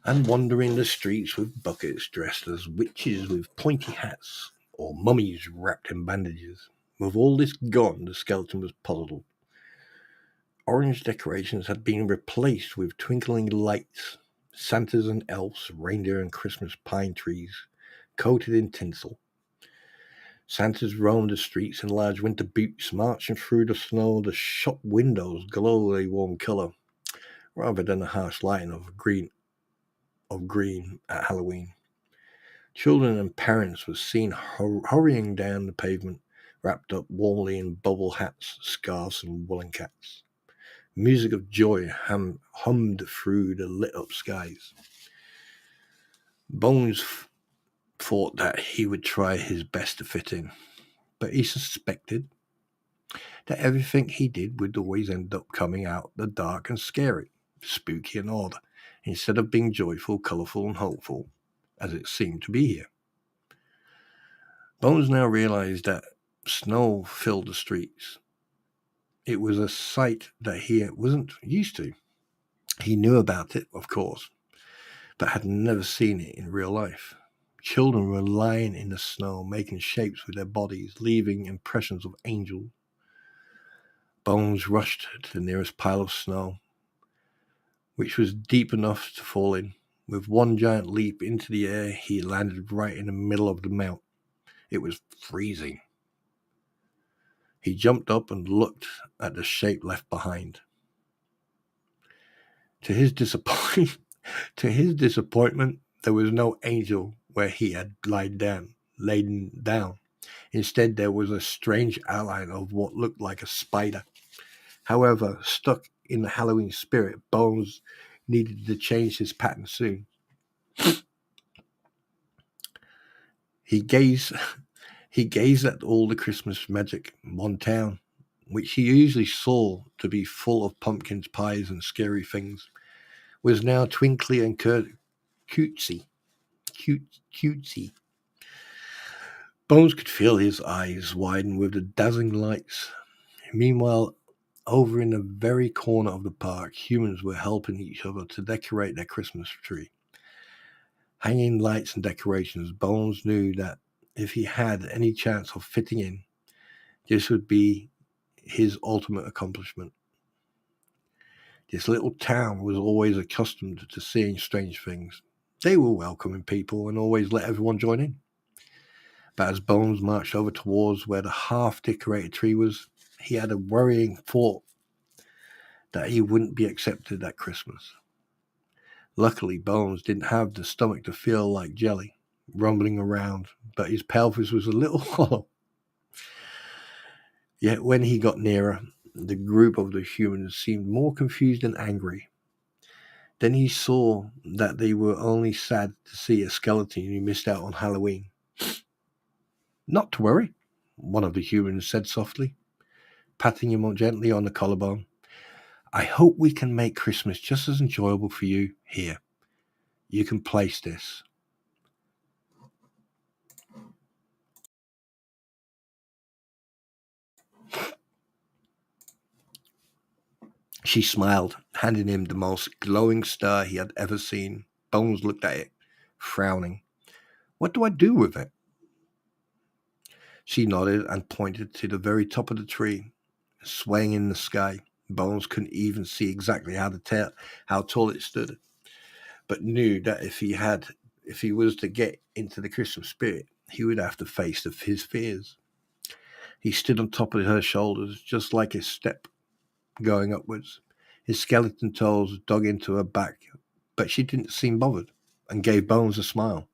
and wandering the streets with buckets dressed as witches with pointy hats or mummies wrapped in bandages. With all this gone, the skeleton was puzzled. Orange decorations had been replaced with twinkling lights, Santas and elves, reindeer and Christmas pine trees, coated in tinsel. Santas roamed the streets in large winter boots, marching through the snow. The shop windows glowed a warm colour, rather than the harsh lighting of green at Halloween. Children and parents were seen hurrying down the pavement, wrapped up warmly in bubble hats, scarves, and woolen caps. Music of joy hummed through the lit-up skies. Bones thought that he would try his best to fit in, but he suspected that everything he did would always end up coming out the dark and scary, spooky and odd, instead of being joyful, colourful, and hopeful, as it seemed to be here. Bones now realized that snow filled the streets. It was a sight that he wasn't used to. He knew about it, of course, but had never seen it in real life. Children were lying in the snow, making shapes with their bodies, leaving impressions of angels. Bones rushed to the nearest pile of snow, which was deep enough to fall in. With one giant leap into the air, he landed right in the middle of the mount. It was freezing. He jumped up and looked at the shape left behind. To his disappointment, there was no angel where he had laid down. Instead, there was a strange outline of what looked like a spider. However, stuck in the Halloween spirit, Bones needed to change his pattern soon. He gazed at all the Christmas magic in one town, which he usually saw to be full of pumpkins, pies, and scary things, was now twinkly and cutesy. Bones could feel his eyes widen with the dazzling lights. Meanwhile, over in the very corner of the park, humans were helping each other to decorate their Christmas tree. Hanging lights and decorations, Bones knew that if he had any chance of fitting in, this would be his ultimate accomplishment. This little town was always accustomed to seeing strange things. They were welcoming people and always let everyone join in. But as Bones marched over towards where the half-decorated tree was, he had a worrying thought that he wouldn't be accepted at Christmas. Luckily, Bones didn't have the stomach to feel like jelly, rumbling around, but his pelvis was a little hollow. Yet when he got nearer, the group of the humans seemed more confused and angry. Then he saw that they were only sad to see a skeleton who missed out on Halloween. "Not to worry," one of the humans said softly, patting him gently on the collarbone. I hope we can make Christmas just as enjoyable for you here. You can place this. She smiled, handing him the most glowing star he had ever seen. Bones looked at it, frowning. What do I do with it? She nodded and pointed to the very top of the tree, swaying in the sky. Bones couldn't even see exactly how tall it stood, but knew that if he was to get into the Christmas spirit, he would have to face his fears. He stood on top of her shoulders, just like a step going upwards. His skeleton toes dug into her back, but she didn't seem bothered and gave Bones a smile.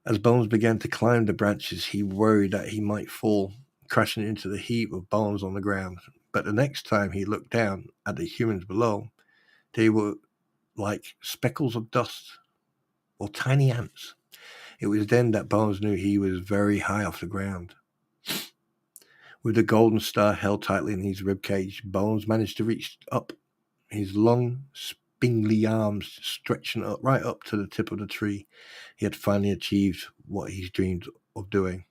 As Bones began to climb the branches, he worried that he might fall, crashing into the heap of bones on the ground. But the next time he looked down at the humans below, they were like speckles of dust or tiny ants. It was then that Bones knew he was very high off the ground. With the golden star held tightly in his ribcage, Bones managed to reach up, his long, spindly arms stretching right up to the tip of the tree. He had finally achieved what he dreamed of doing.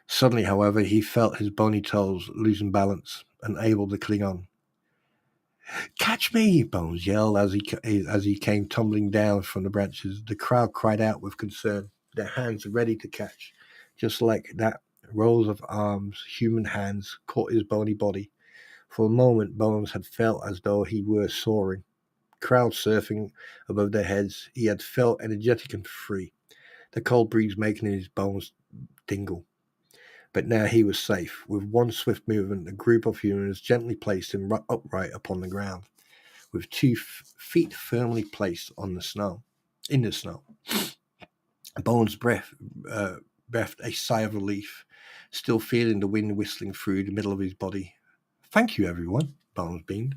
Suddenly, however, he felt his bony toes losing balance, unable to cling on. "Catch me!" Bones yelled as he came tumbling down from the branches. The crowd cried out with concern, their hands ready to catch. Just like that, rows of arms, human hands, caught his bony body. For a moment, Bones had felt as though he were soaring. Crowd surfing above their heads, he had felt energetic and free, the cold breeze making his bones tingle. But now he was safe. With one swift movement, a group of humans gently placed him upright upon the ground, with feet firmly placed on the snow. In the snow, Bones breathed a sigh of relief, still feeling the wind whistling through the middle of his body. "Thank you, everyone," Bones beamed.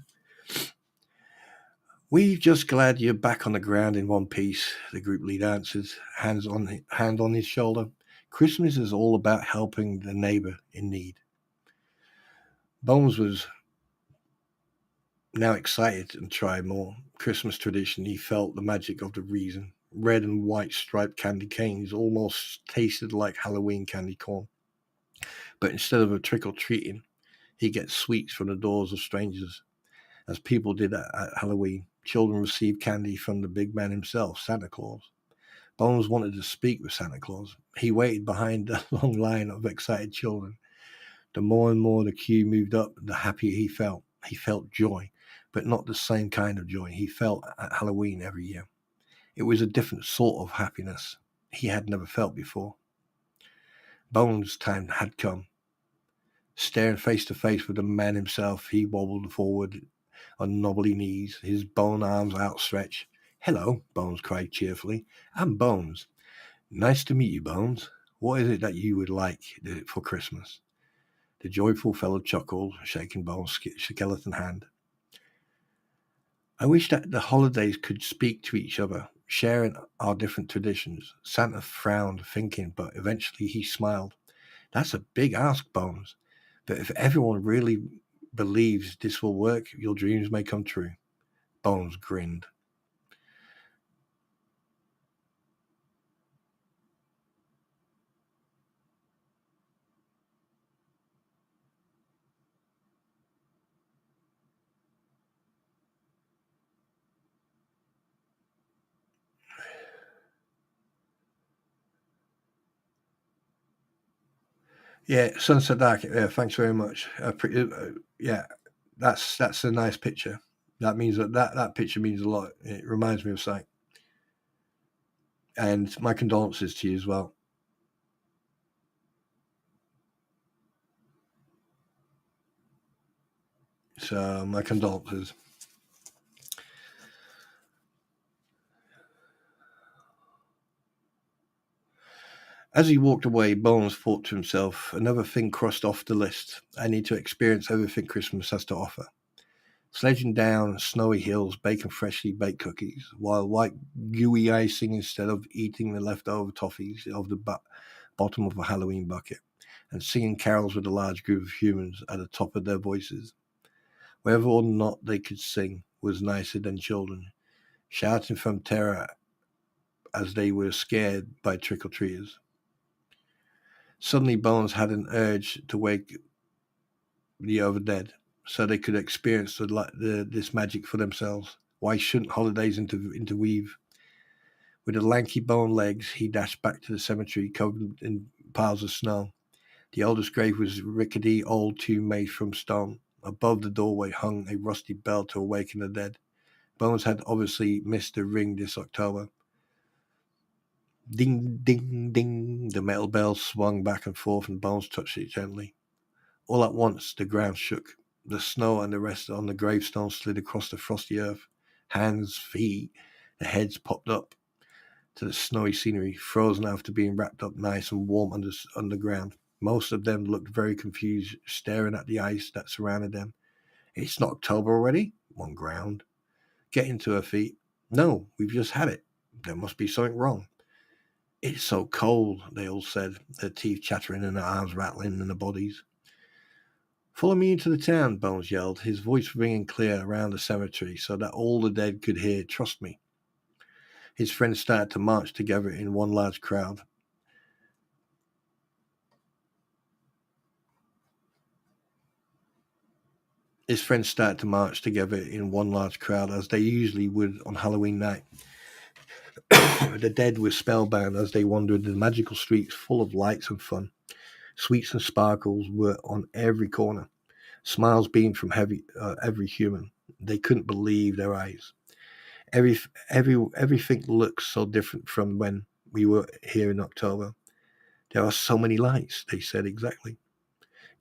"We're just glad you're back on the ground in one piece," the group leader answered, hand on his shoulder. "Christmas is all about helping the neighbor in need." Bones was now excited and tried more. Christmas tradition, he felt the magic of the reason. Red and white striped candy canes almost tasted like Halloween candy corn. But instead of a trick-or-treating, he gets sweets from the doors of strangers, as people did at Halloween. Children received candy from the big man himself, Santa Claus. Bones wanted to speak with Santa Claus. He waited behind the long line of excited children. The more and more the queue moved up, the happier he felt. He felt joy, but not the same kind of joy he felt at Halloween every year. It was a different sort of happiness he had never felt before. Bones' time had come. Staring face to face with the man himself, he wobbled forward on knobbly knees, his bone arms outstretched. "Hello," Bones cried cheerfully. "I'm Bones. Nice to meet you, Bones. What is it that you would like for Christmas?" The joyful fellow chuckled, shaking Bones' skeleton hand. "I wish that the holidays could speak to each other, sharing our different traditions." Santa frowned, thinking, but eventually he smiled. "That's a big ask, Bones. But if everyone really believes this will work, your dreams may come true." Bones grinned. Yeah, Sunset Dark. Yeah, thanks very much. Yeah, that's a nice picture. That means that picture means a lot. It reminds me of sight. And my condolences to you as well. So my condolences. As he walked away, Bones thought to himself, another thing crossed off the list. I need to experience everything Christmas has to offer. Sledging down snowy hills, baking freshly baked cookies, while white gooey icing instead of eating the leftover toffees of the bottom of a Halloween bucket, and singing carols with a large group of humans at the top of their voices. Whether or not they could sing was nicer than children, shouting from terror as they were scared by trick-or-treaters. Suddenly, Bones had an urge to wake the other dead, so they could experience this magic for themselves. Why shouldn't holidays interweave? With the lanky bone legs, he dashed back to the cemetery covered in piles of snow. The oldest grave was a rickety old tomb made from stone. Above the doorway hung a rusty bell to awaken the dead. Bones had obviously missed the ring this October. Ding, ding, ding. The metal bell swung back and forth, and Bones touched it gently. All at once, the ground shook. The snow and the rest on the gravestone slid across the frosty earth. Hands, feet, the heads popped up to the snowy scenery, frozen after being wrapped up nice and warm underground. Most of them looked very confused, staring at the ice that surrounded them. It's not October already? One ground. Getting to her feet. No, we've just had it. There must be something wrong. It's so cold, they all said, their teeth chattering and their arms rattling in their bodies. Follow me into the town, Bones yelled, his voice ringing clear around the cemetery so that all the dead could hear. Trust me. His friends started to march together in one large crowd. His friends started to march together in one large crowd, as they usually would on Halloween night. The dead were spellbound as they wandered the magical streets full of lights and fun. Sweets and sparkles were on every corner. Smiles beamed from every human. They couldn't believe their eyes. Everything looks so different from when we were here in October. There are so many lights, they said exactly.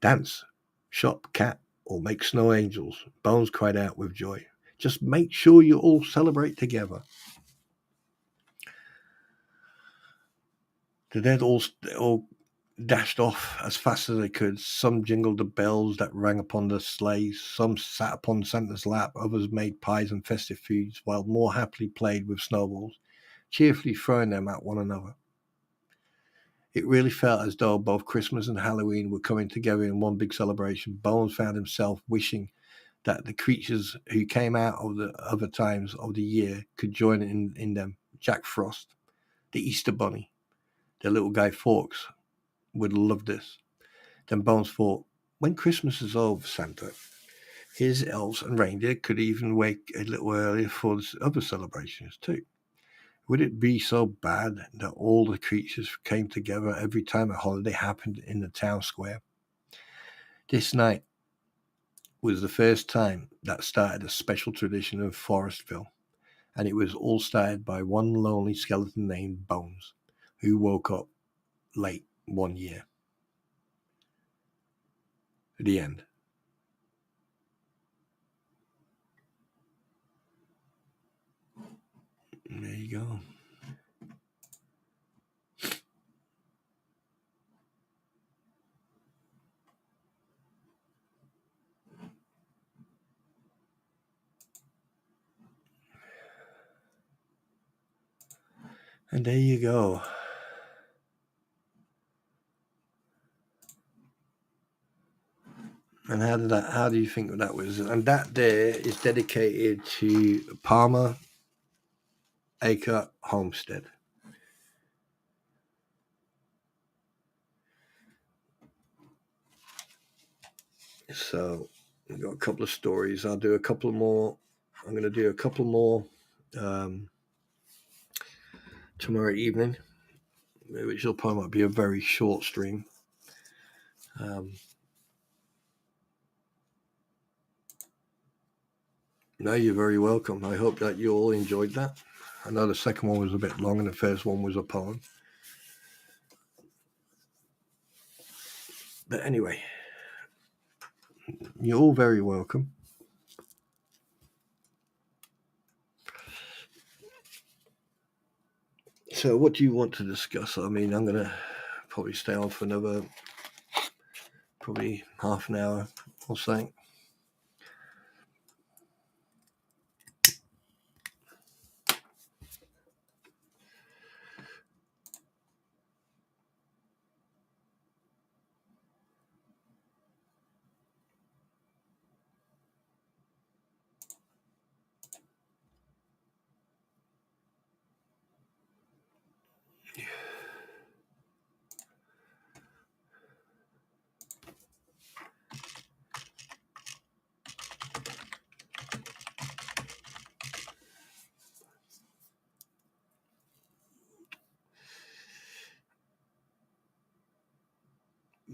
Dance, shop, cat, or make snow angels, Bones cried out with joy. Just make sure you all celebrate together. The dead all dashed off as fast as they could. Some jingled the bells that rang upon the sleighs, some sat upon Santa's lap, others made pies and festive foods, while more happily played with snowballs, cheerfully throwing them at one another. It really felt as though both Christmas and Halloween were coming together in one big celebration. Bones found himself wishing that the creatures who came out of the other times of the year could join in them. Jack Frost, the Easter Bunny, the little guy Fawkes would love this. Then Bones thought, when Christmas is over, Santa, his elves and reindeer could even wake a little earlier for the other celebrations too. Would it be so bad that all the creatures came together every time a holiday happened in the town square? This night was the first time that started a special tradition of Forestville, and it was all started by one lonely skeleton named Bones, who woke up late one year. The end. And there you go. And there you go. And how do you think that was? And that there is dedicated to Palmer Acre Homestead. So we've got a couple of stories. I'll do a couple more. I'm going to do a couple more tomorrow evening, which will probably might be a very short stream. No, you're very welcome. I hope that you all enjoyed that. I know the second one was a bit long and the first one was a poem. But anyway, you're all very welcome. So what do you want to discuss? I mean, I'm going to probably stay on for another probably half an hour or so.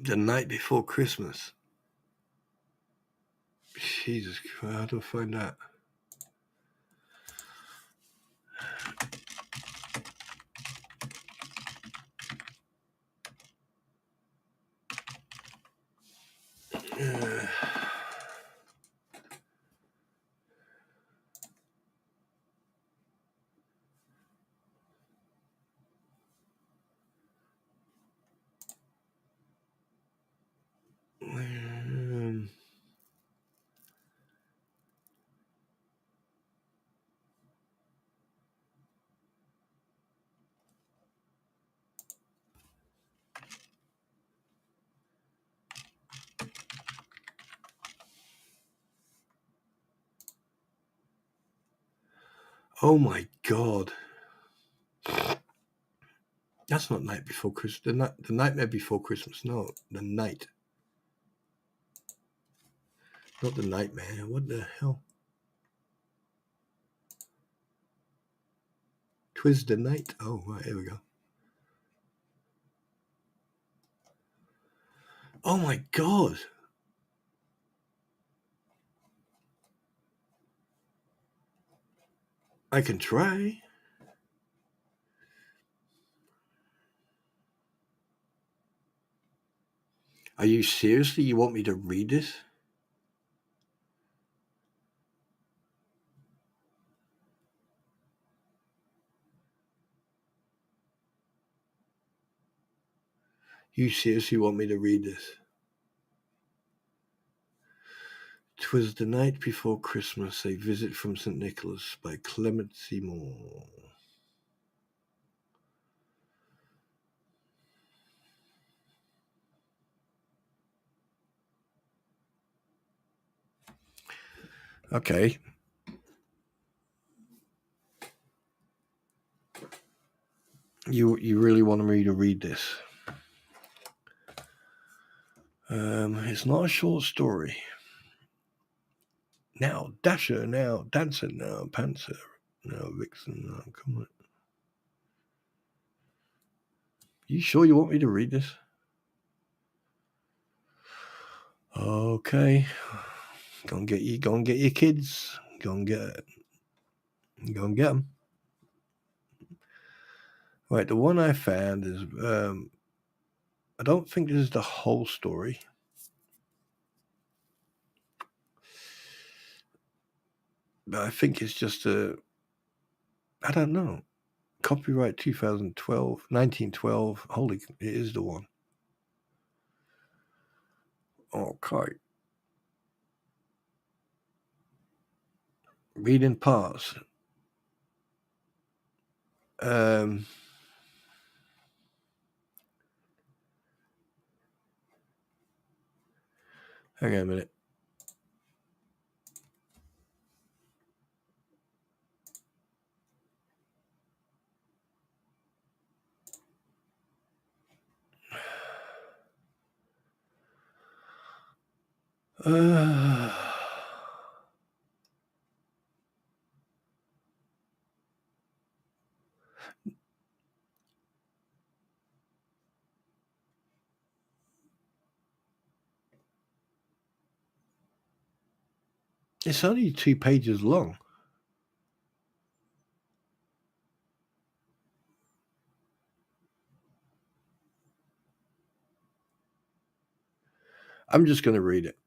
The Night Before Christmas. Jesus Christ, how do I find that? Oh my God. That's not Night Before Christmas. The Nightmare Before Christmas. No, the night. Not the nightmare. What the hell? 'Twas the night. Oh, right, here we go. Oh my God. I can try. Are you seriously? You want me to read this? You seriously want me to read this? 'Twas the Night Before Christmas, A Visit from St. Nicholas by Clement Seymour. Okay. You really want me to read this? It's not a short story. Now Dasher, now Dancer, now Panther, now Vixen, now come on. You sure you want me to read this? Okay. Go and get your kids. Go and get them. Right, the one I found is I don't think this is the whole story. But I think it's just I don't know. Copyright 1912. Holy, it is the one. Okay. Reading parts. Hang on a minute. It's only 2 pages long. I'm just going to read it.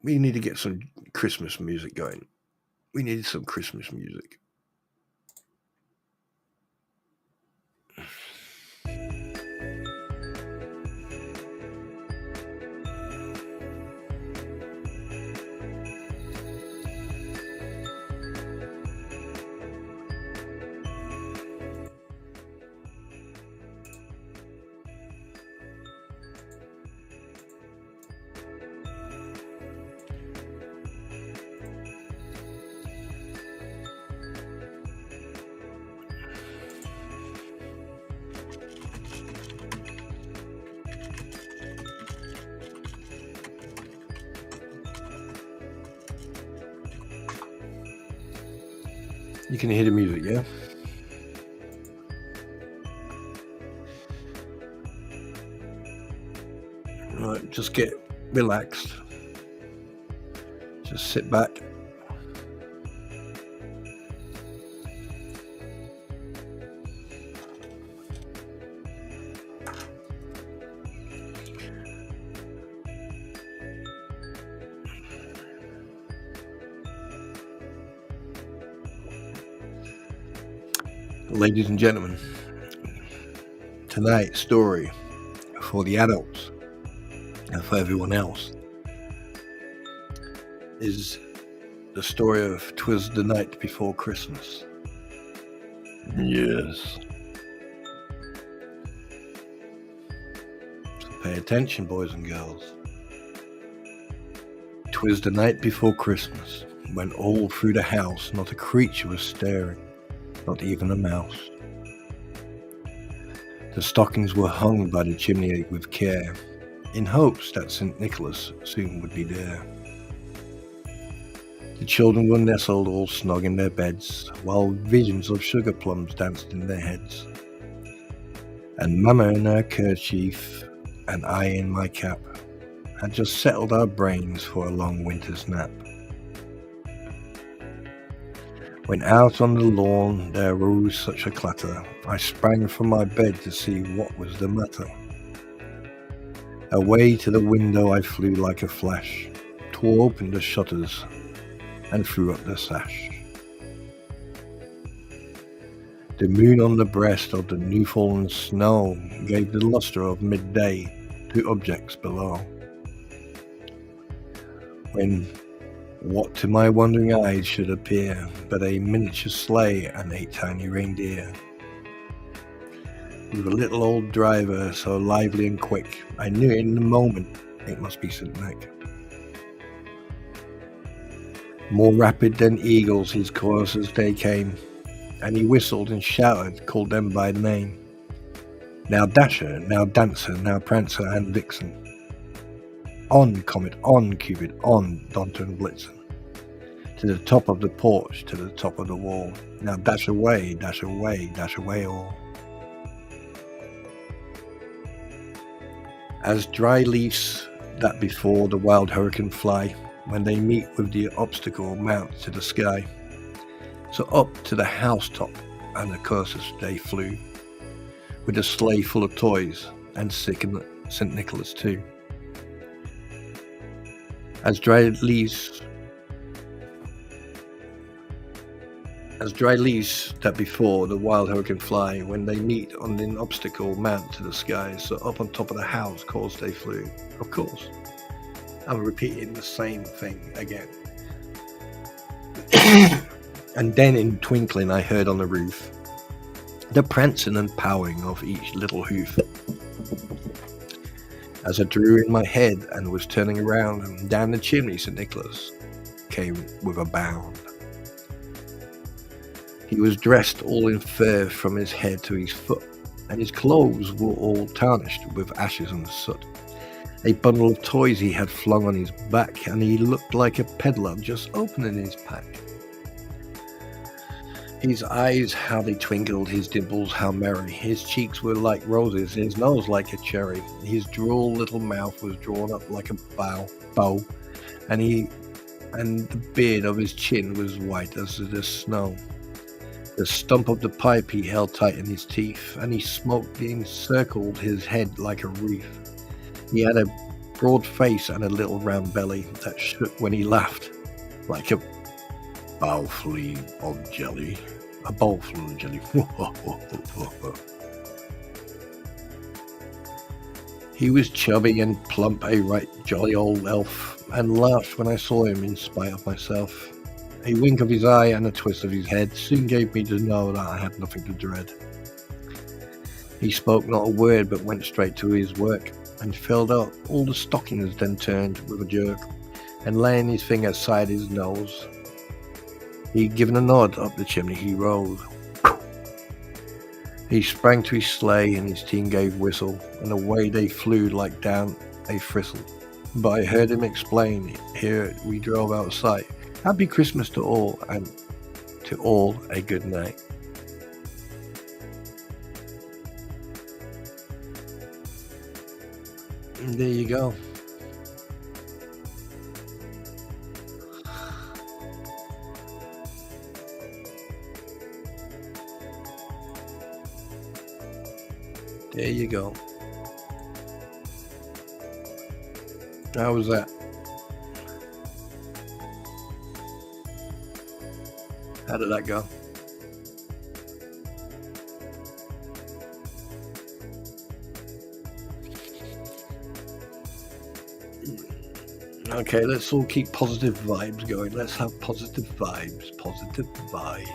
We need to get some Christmas music going. We needed some Christmas music. You can hear the music, yeah? Right, just get relaxed. Just sit back. Ladies and gentlemen, tonight's story for the adults and for everyone else is the story of 'Twas the Night Before Christmas. Yes. So pay attention, boys and girls. 'Twas the night before Christmas, when all through the house not a creature was stirring, not even a mouse. The stockings were hung by the chimney with care, in hopes that St. Nicholas soon would be there. The children were nestled all snug in their beds, while visions of sugar plums danced in their heads. And Mamma in her kerchief, and I in my cap, had just settled our brains for a long winter's nap. When out on the lawn there arose such a clatter, I sprang from my bed to see what was the matter. Away to the window I flew like a flash, tore open the shutters, and threw up the sash. The moon on the breast of the new-fallen snow gave the lustre of midday to objects below. When what to my wondering eyes should appear but a miniature sleigh and 8 tiny reindeer, with a little old driver so lively and quick, I knew in the moment it must be St. Nick. More rapid than eagles his coursers they came, and he whistled and shouted, called them by name. Now Dasher, now Dancer, now Prancer and Vixen. On, Comet, on, Cupid, on, Donner and Blitzen. To the top of the porch, to the top of the wall. Now dash away, dash away, dash away all. As dry leaves that before the wild hurricane fly, when they meet with the obstacle mount to the sky. So up to the housetop and the coursers they flew, with a sleigh full of toys, and sick St. Nicholas too. As dry leaves that before the wild hurricane fly, when they meet on an obstacle mount to the sky, so up on top of the house course they flew. Of course, I'm repeating the same thing again. And then in twinkling I heard on the roof the prancing and powing of each little hoof. As I drew in my head and was turning around, and down the chimney St. Nicholas came with a bound. He was dressed all in fur from his head to his foot, and his clothes were all tarnished with ashes and soot. A bundle of toys he had flung on his back, and he looked like a peddler just opening his pack. His eyes, how they twinkled, his dimples, how merry. His cheeks were like roses, his nose like a cherry. His droll little mouth was drawn up like a bow, and the beard of his chin was white as the snow. The stump of the pipe he held tight in his teeth, and he smoked encircled his head like a wreath. He had a broad face and a little round belly that shook when he laughed, like a bowlful of jelly. A bowlful of jelly. He was chubby and plump, a right jolly old elf, and laughed when I saw him in spite of myself. A wink of his eye and a twist of his head soon gave me to know that I had nothing to dread. He spoke not a word, but went straight to his work, and filled out all the stockings, then turned with a jerk, and laying his finger aside his nose, he'd given a nod, up the chimney he rolled. He sprang to his sleigh, and his team gave whistle, and away they flew like down a thistle. But I heard him explain, here we drove out of sight, Happy Christmas to all, and you all a good night. And there you go. There you go. How was that? How did that go? Okay, let's all keep positive vibes going. Let's have positive vibes. Positive vibes.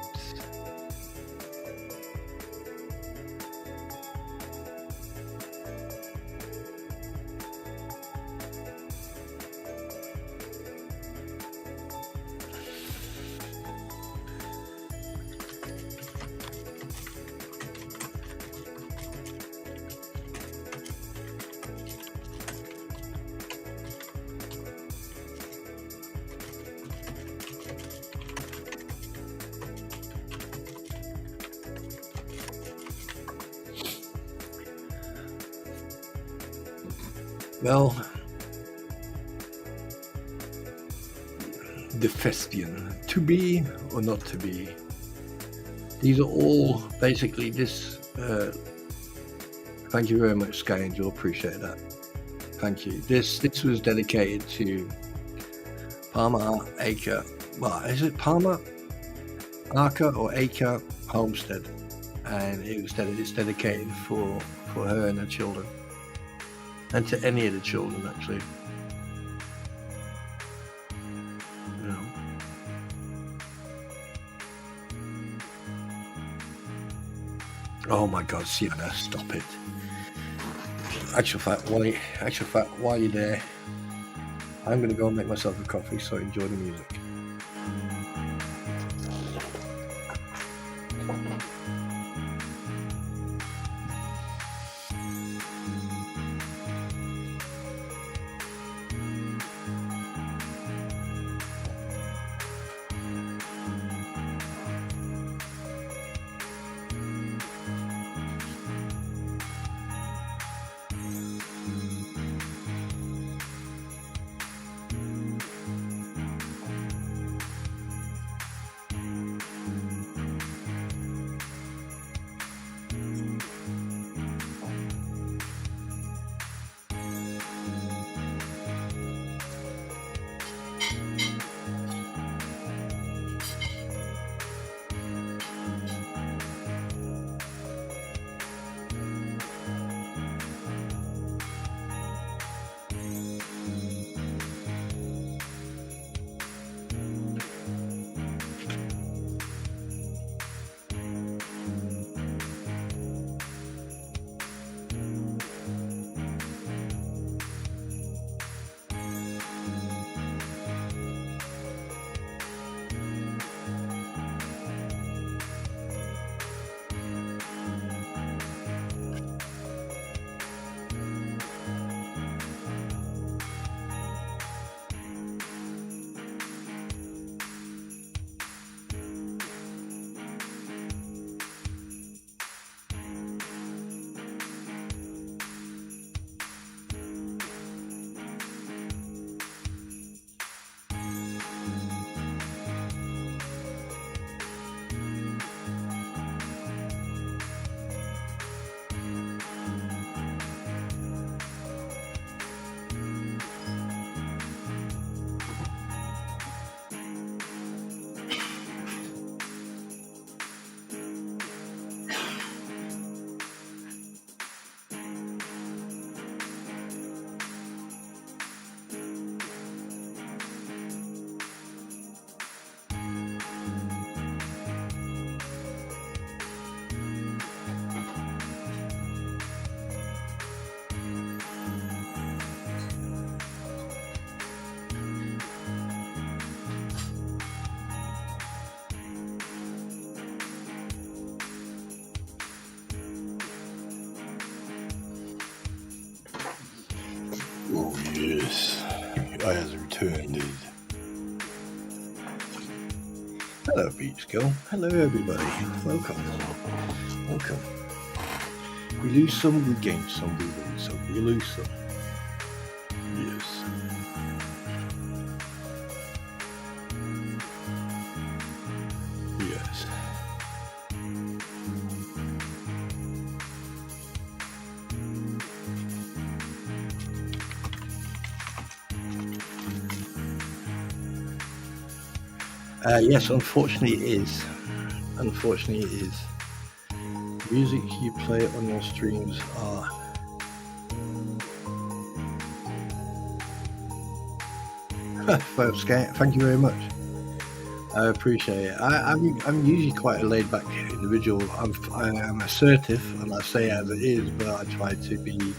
Well, the thespian, to be or not to be. These are all basically this. Thank you very much, Sky Angel. Appreciate that. Thank you. This was dedicated to Palmer Acre. Well, is it Palmer Arca or Acre Homestead? And it's dedicated for her and her children, and to any of the children actually. You know. Oh my God, Sienna, stop it! Actual fact, while you're there, I'm gonna go and make myself a coffee. So enjoy the music. Oh yes, I has returned. Hello, Beach Girl. Hello, everybody. Welcome. Welcome. We lose some, we gain some, we win some, we lose some. Yes. Yes. Yes, unfortunately it is. Unfortunately it is. Music you play on your streams are thank you very much. I appreciate it. I'm usually quite a laid-back individual. I am assertive, and I say as it is, but I try to be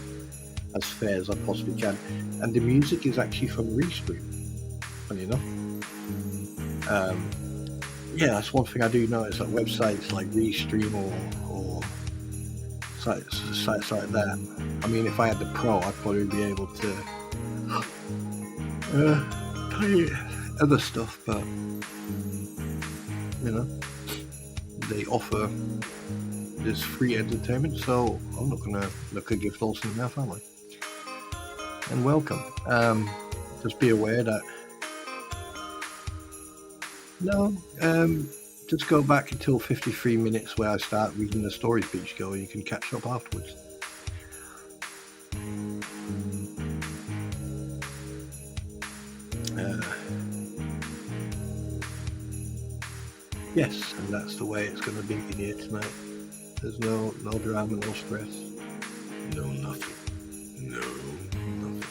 as fair as I possibly can. And the music is actually from Restream, funny enough. Yeah, that's one thing I do notice. Like websites like Restream or sites like that. I mean, if I had the Pro, I'd probably be able to play other stuff, but you know, they offer this free entertainment, so I'm not gonna look a gift horse in the mouth, am I? And welcome. Just be aware that just go back until 53 minutes where I start reading the story Beach Girl, and you can catch up afterwards. Yes, and that's the way it's going to be here tonight. There's no drama, no stress, no nothing. No, nothing.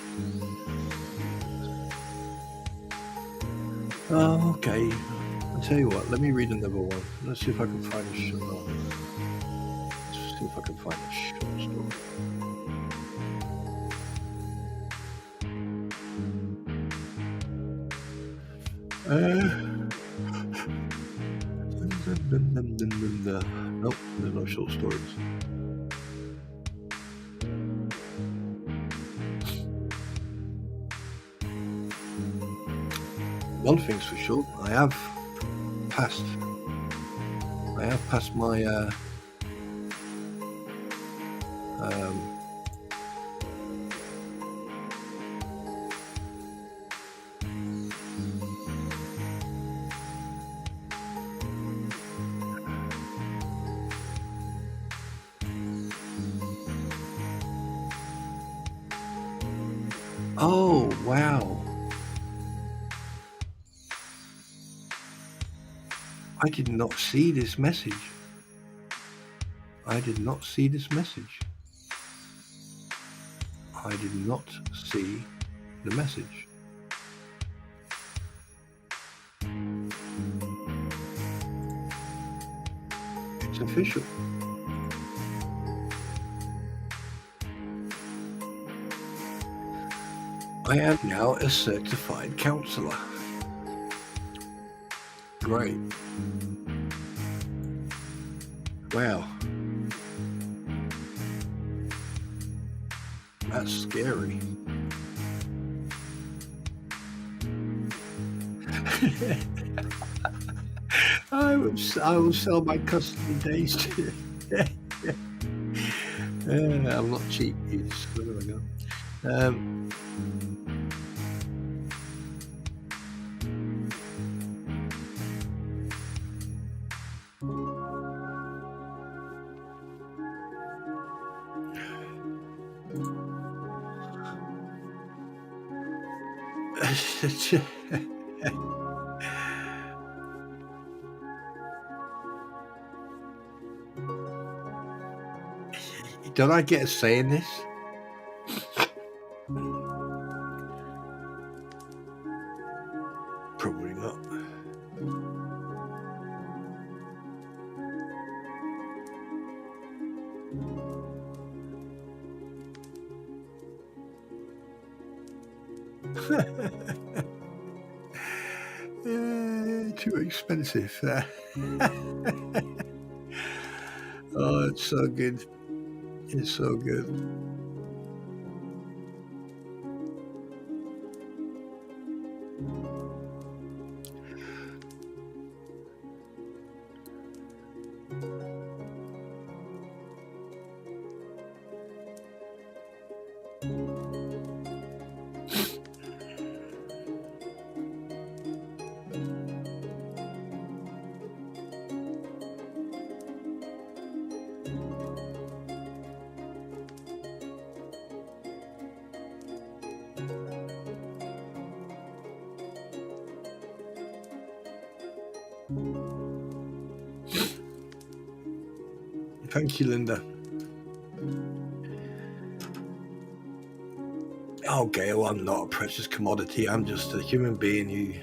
Oh, okay. I'll tell you what, let me read another one. Let's see if I can find a short. Let's see if I can find a short story. Nope, there's no short stories. One thing's for sure, I have passed my oh wow, I did not see this message. I did not see this message. I did not see the message. It's official. I am now a certified counselor. Great. Wow. That's scary. I will sell my custody days to I'm not cheap, kids. There we go. Don't I get a say in this? Probably not. Too expensive. Oh, it's so good. It's so good. Thank you, Linda. Okay, well, I'm not a precious commodity. I'm just a human being who...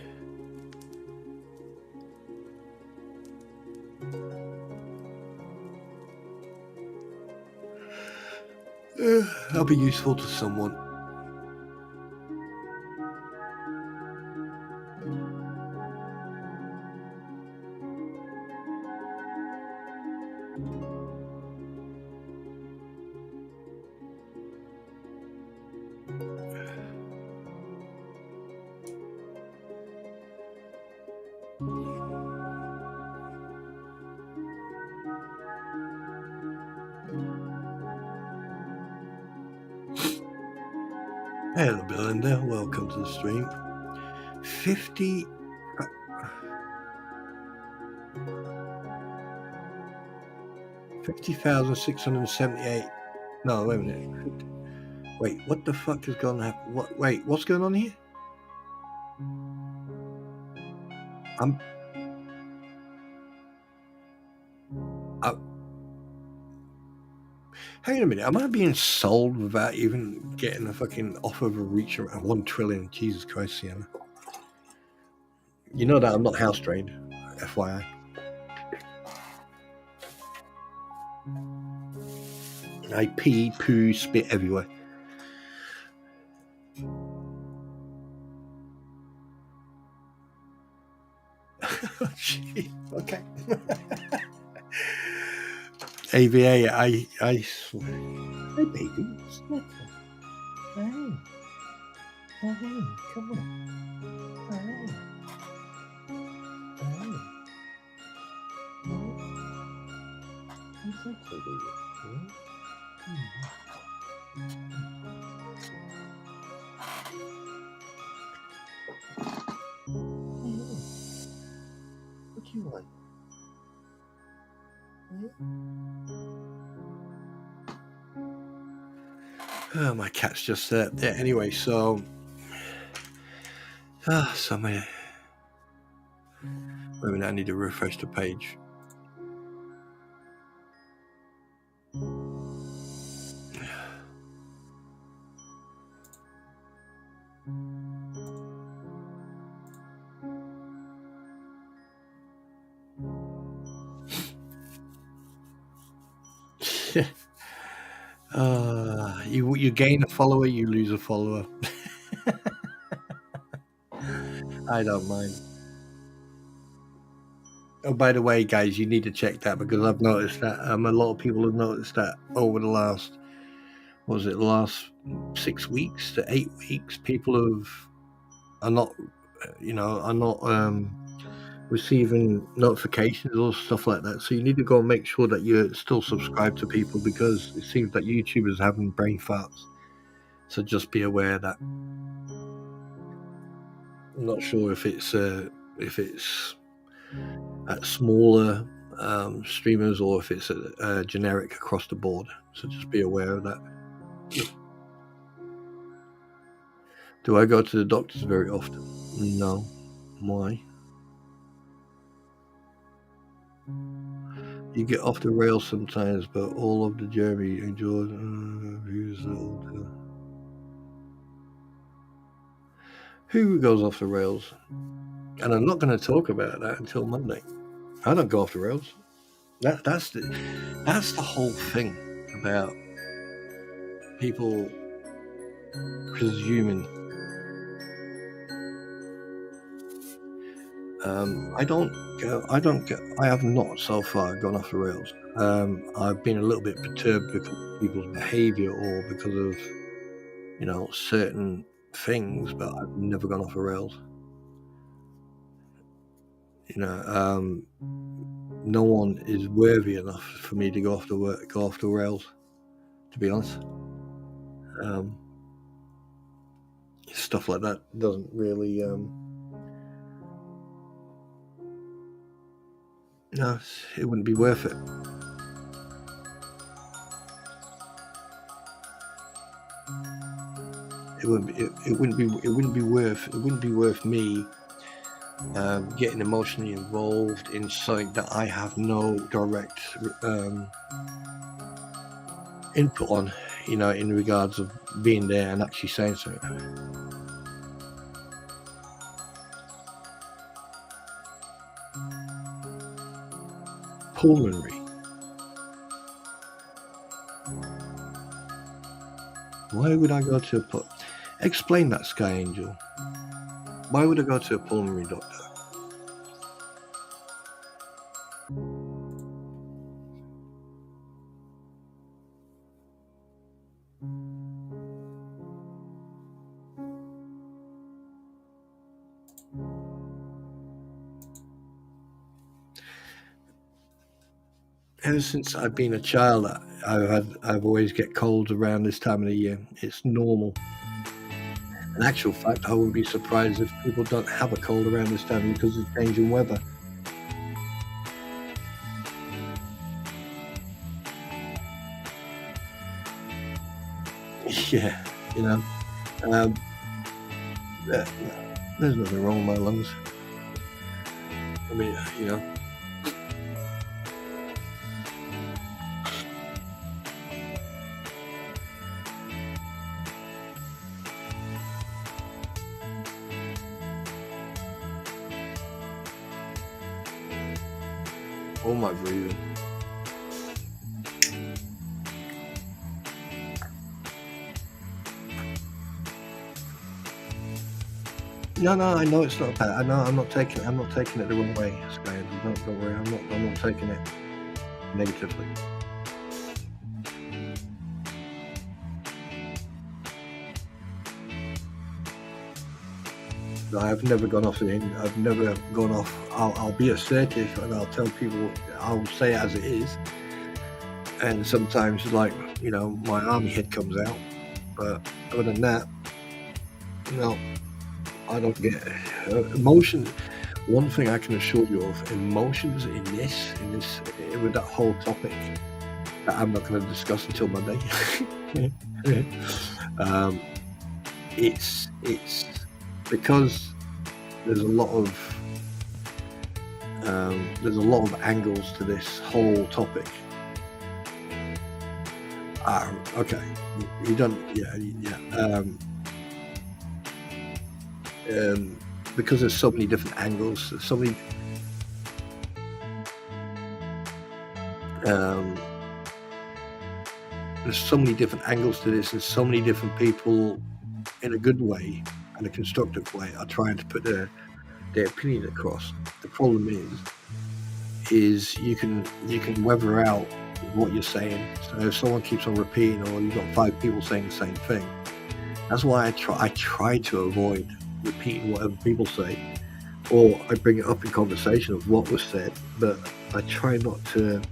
I'll be useful to someone. Hello, Belinda. Welcome to the stream. 50,678. No, wait a minute. Wait, what the fuck is going to happen? Wait, what's going on here? Hang on a minute. Am I being sold without even getting a fucking offer of a reach around 1 trillion? Jesus Christ, Sienna. You know that I'm not house trained, FYI. I pee, poo, spit everywhere. Gee, okay. AVA, I swear. Hey, baby. Hey. Hey, come on. Hey. It's okay, baby. What do you want? Oh, my cat's just there. Yeah, anyway, so... somewhere. Wait a minute, I need to refresh the page. You gain a follower, you lose a follower. I don't mind. Oh, by the way, guys, you need to check that because I've noticed that a lot of people have noticed that over the last, what was it, the last 6 weeks to 8 weeks, people are not receiving notifications or stuff like that. So you need to go and make sure that you're still subscribed to people because it seems that YouTube is having brain farts. So just be aware of that. I'm not sure if it's at smaller streamers or if it's generic across the board. So just be aware of that. Do I go to the doctors very often? No. Why? You get off the rails sometimes, but all of the Jeremy and Jordan views. Who goes off the rails? And I'm not going to talk about that until Monday. I don't go off the rails. That's the whole thing about people presuming. I have not so far gone off the rails. I've been a little bit perturbed because of people's behavior or because of, certain things, but I've never gone off the rails. No one is worthy enough for me to go off the rails, to be honest. Stuff like that doesn't really no, it wouldn't be worth it. It wouldn't be worth me getting emotionally involved in something that I have no direct input on, in regards of being there and actually saying something. Pulmonary. Why would I go to explain that, Sky Angel? Why would I go to a pulmonary doctor? Ever since I've been a child, I've always get colds around this time of the year. It's normal. In actual fact, I wouldn't be surprised if people don't have a cold around this time because of changing weather. Yeah, there's nothing wrong with my lungs. I mean, all my breathing. No, I know it's not bad. I know I'm not taking it the wrong way, Sky. Don't worry. I'm not taking it negatively. No, I've never gone off I've never gone off. I'll be assertive and I'll tell people. I'll say it as it is. And sometimes, like, my army head comes out. But other than that, no, I don't get emotions. One thing I can assure you of, emotions in this with that whole topic that I'm not going to discuss until Monday. It's because there's a lot of angles to this whole topic. Okay, you don't, yeah. Because there's so many different angles, there's so many. There's so many different angles to this, and so many different people, in a good way and a constructive way, are trying to put their opinion across. The problem is you can weather out what you're saying. So if someone keeps on repeating, or you've got 5 people saying the same thing, that's why I try to avoid repeating whatever people say, or I bring it up in conversation of what was said, but I try not to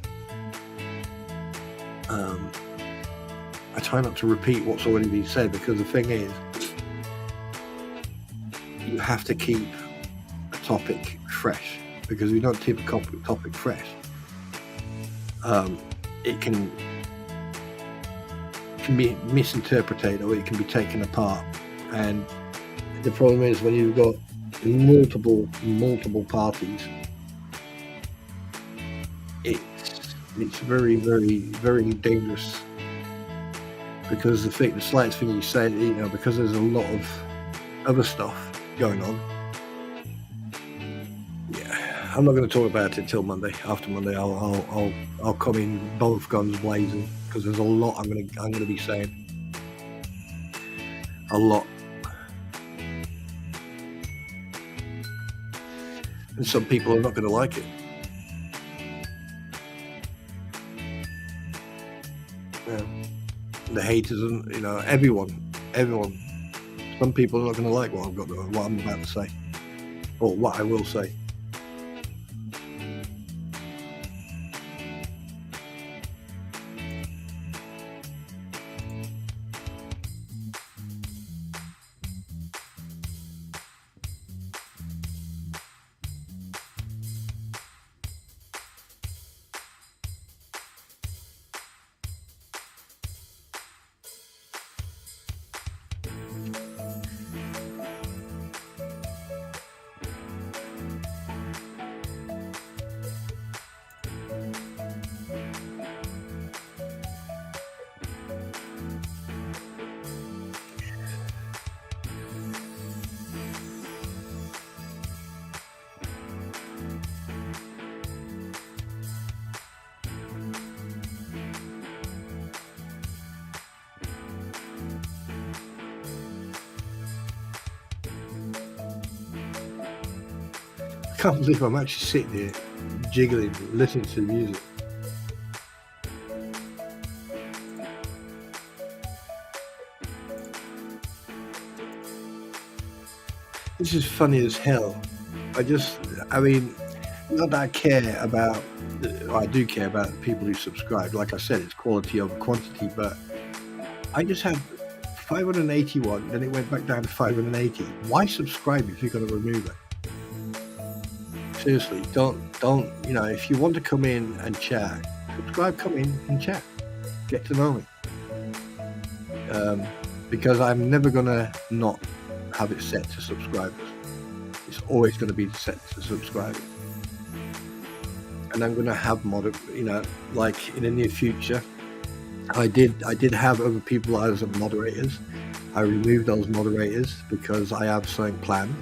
repeat what's already been said, because the thing is, you have to keep a topic fresh, because if you don't keep a topic fresh, it can be misinterpreted, or it can be taken apart. And the problem is, when you've got multiple parties, it's very, very, very dangerous, because the slightest thing you say, because there's a lot of other stuff going on. Yeah, I'm not going to talk about it until Monday. After Monday, I'll come in both guns blazing, because there's a lot I'm going to be saying. A lot. And some people are not going to like it. The haters, and everyone. Some people are not going to like what I'm about to say, or what I will say. can't believe I'm actually sitting here jiggling, listening to the music. This is funny as hell. I mean, not that I care about, I do care about the people who subscribe. Like I said, it's quality over quantity, but I just had 581, then it went back down to 580. Why subscribe if you're going to remove it? Seriously, don't, if you want to come in and chat, subscribe, come in and chat. Get to know me. Because I'm never going to not have it set to subscribers. It's always going to be set to subscribers. And I'm going to have like in the near future, I did have other people as moderators. I removed those moderators because I have something planned.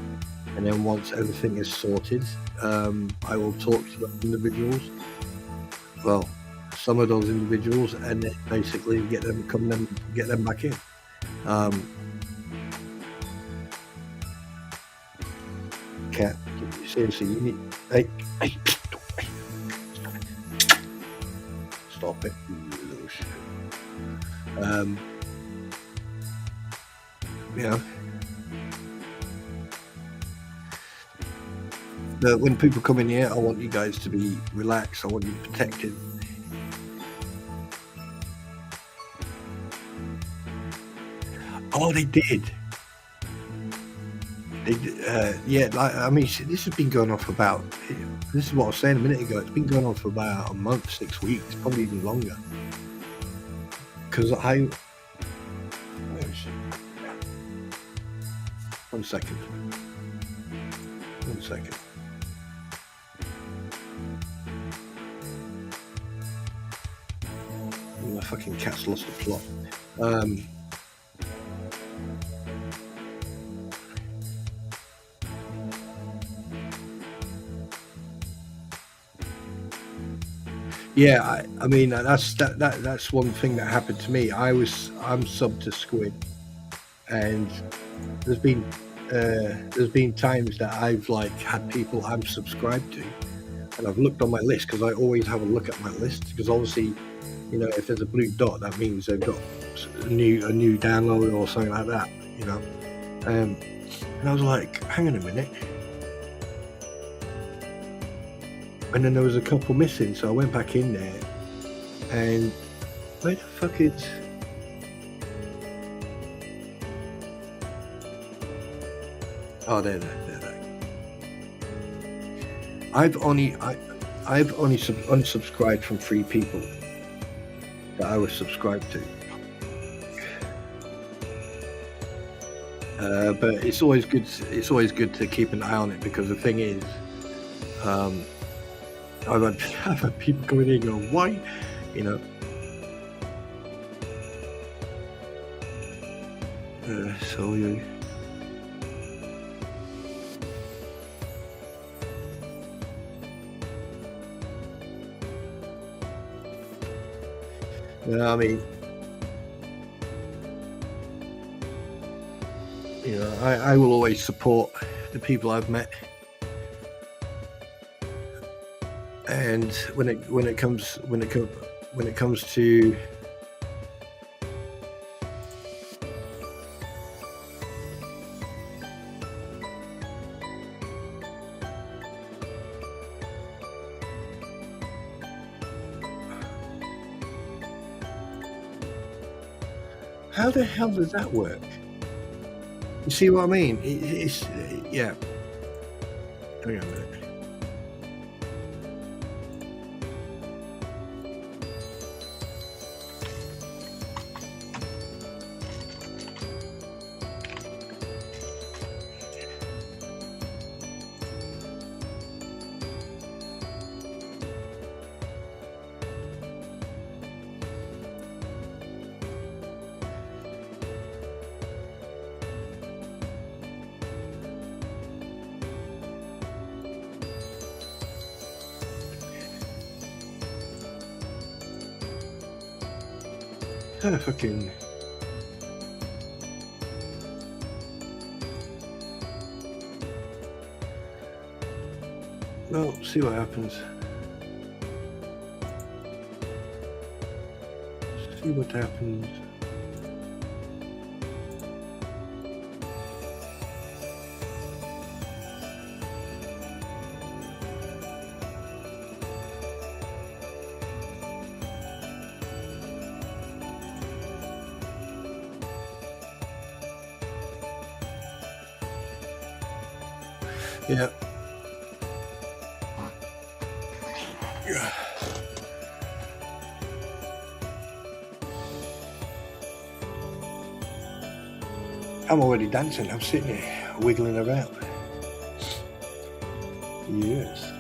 And then once everything is sorted, I will talk to those individuals. Well, some of those individuals, and then basically get them back in. Cat, seriously, you need. Hey, stop it, you little shit. But when people come in here, I want you guys to be relaxed. I want you protected. Oh, they did. Yeah, I mean, this has been going on for about, this is what I was saying a minute ago, it's been going on for about a month, 6 weeks, probably even longer. Because one second. My fucking cat's lost the plot. Yeah, I mean that's one thing that happened to me. I'm subbed to Squid, and there's been times that I've like had people I'm subscribed to, and I've looked on my list because I always have a look at my list because obviously, if there's a blue dot, that means they've got a new download or something like that, and I was like, hang on a minute. And then there was a couple missing, so I went back in there, and where the fuck is? Oh, there. I've only unsubscribed from 3 people that I was subscribed to. But it's always good. It's always good to keep an eye on it because the thing is, I've had people coming in and go, why? So you. I mean, I will always support the people I've met. And when it comes to how the hell does that work? You see what I mean? It's yeah. Hang on a minute. Fucking Well, see what happens. See what happens. Yeah. I'm already dancing. I'm sitting here wiggling about. Yes.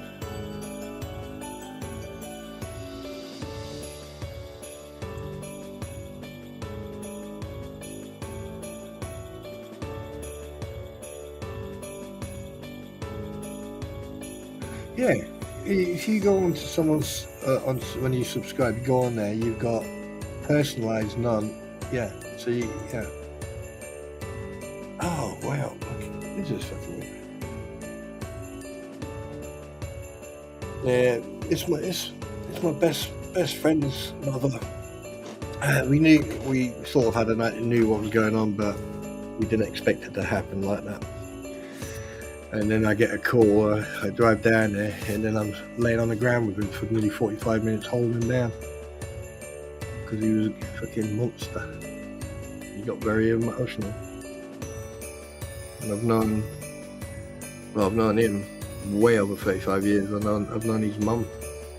Yeah. If you go onto someone's when you subscribe, you go on there. You've got personalized none. Yeah. So yeah. Oh wow! This is fucking weird. Yeah, it's my best friend's mother. We sort of had knew what was going on, but we didn't expect it to happen like that. And then I get a call. I drive down there, and then I'm laying on the ground with him for nearly 45 minutes, holding him down because he was a fucking monster. He got very emotional, and I've known him way over 35 years. I've known his mum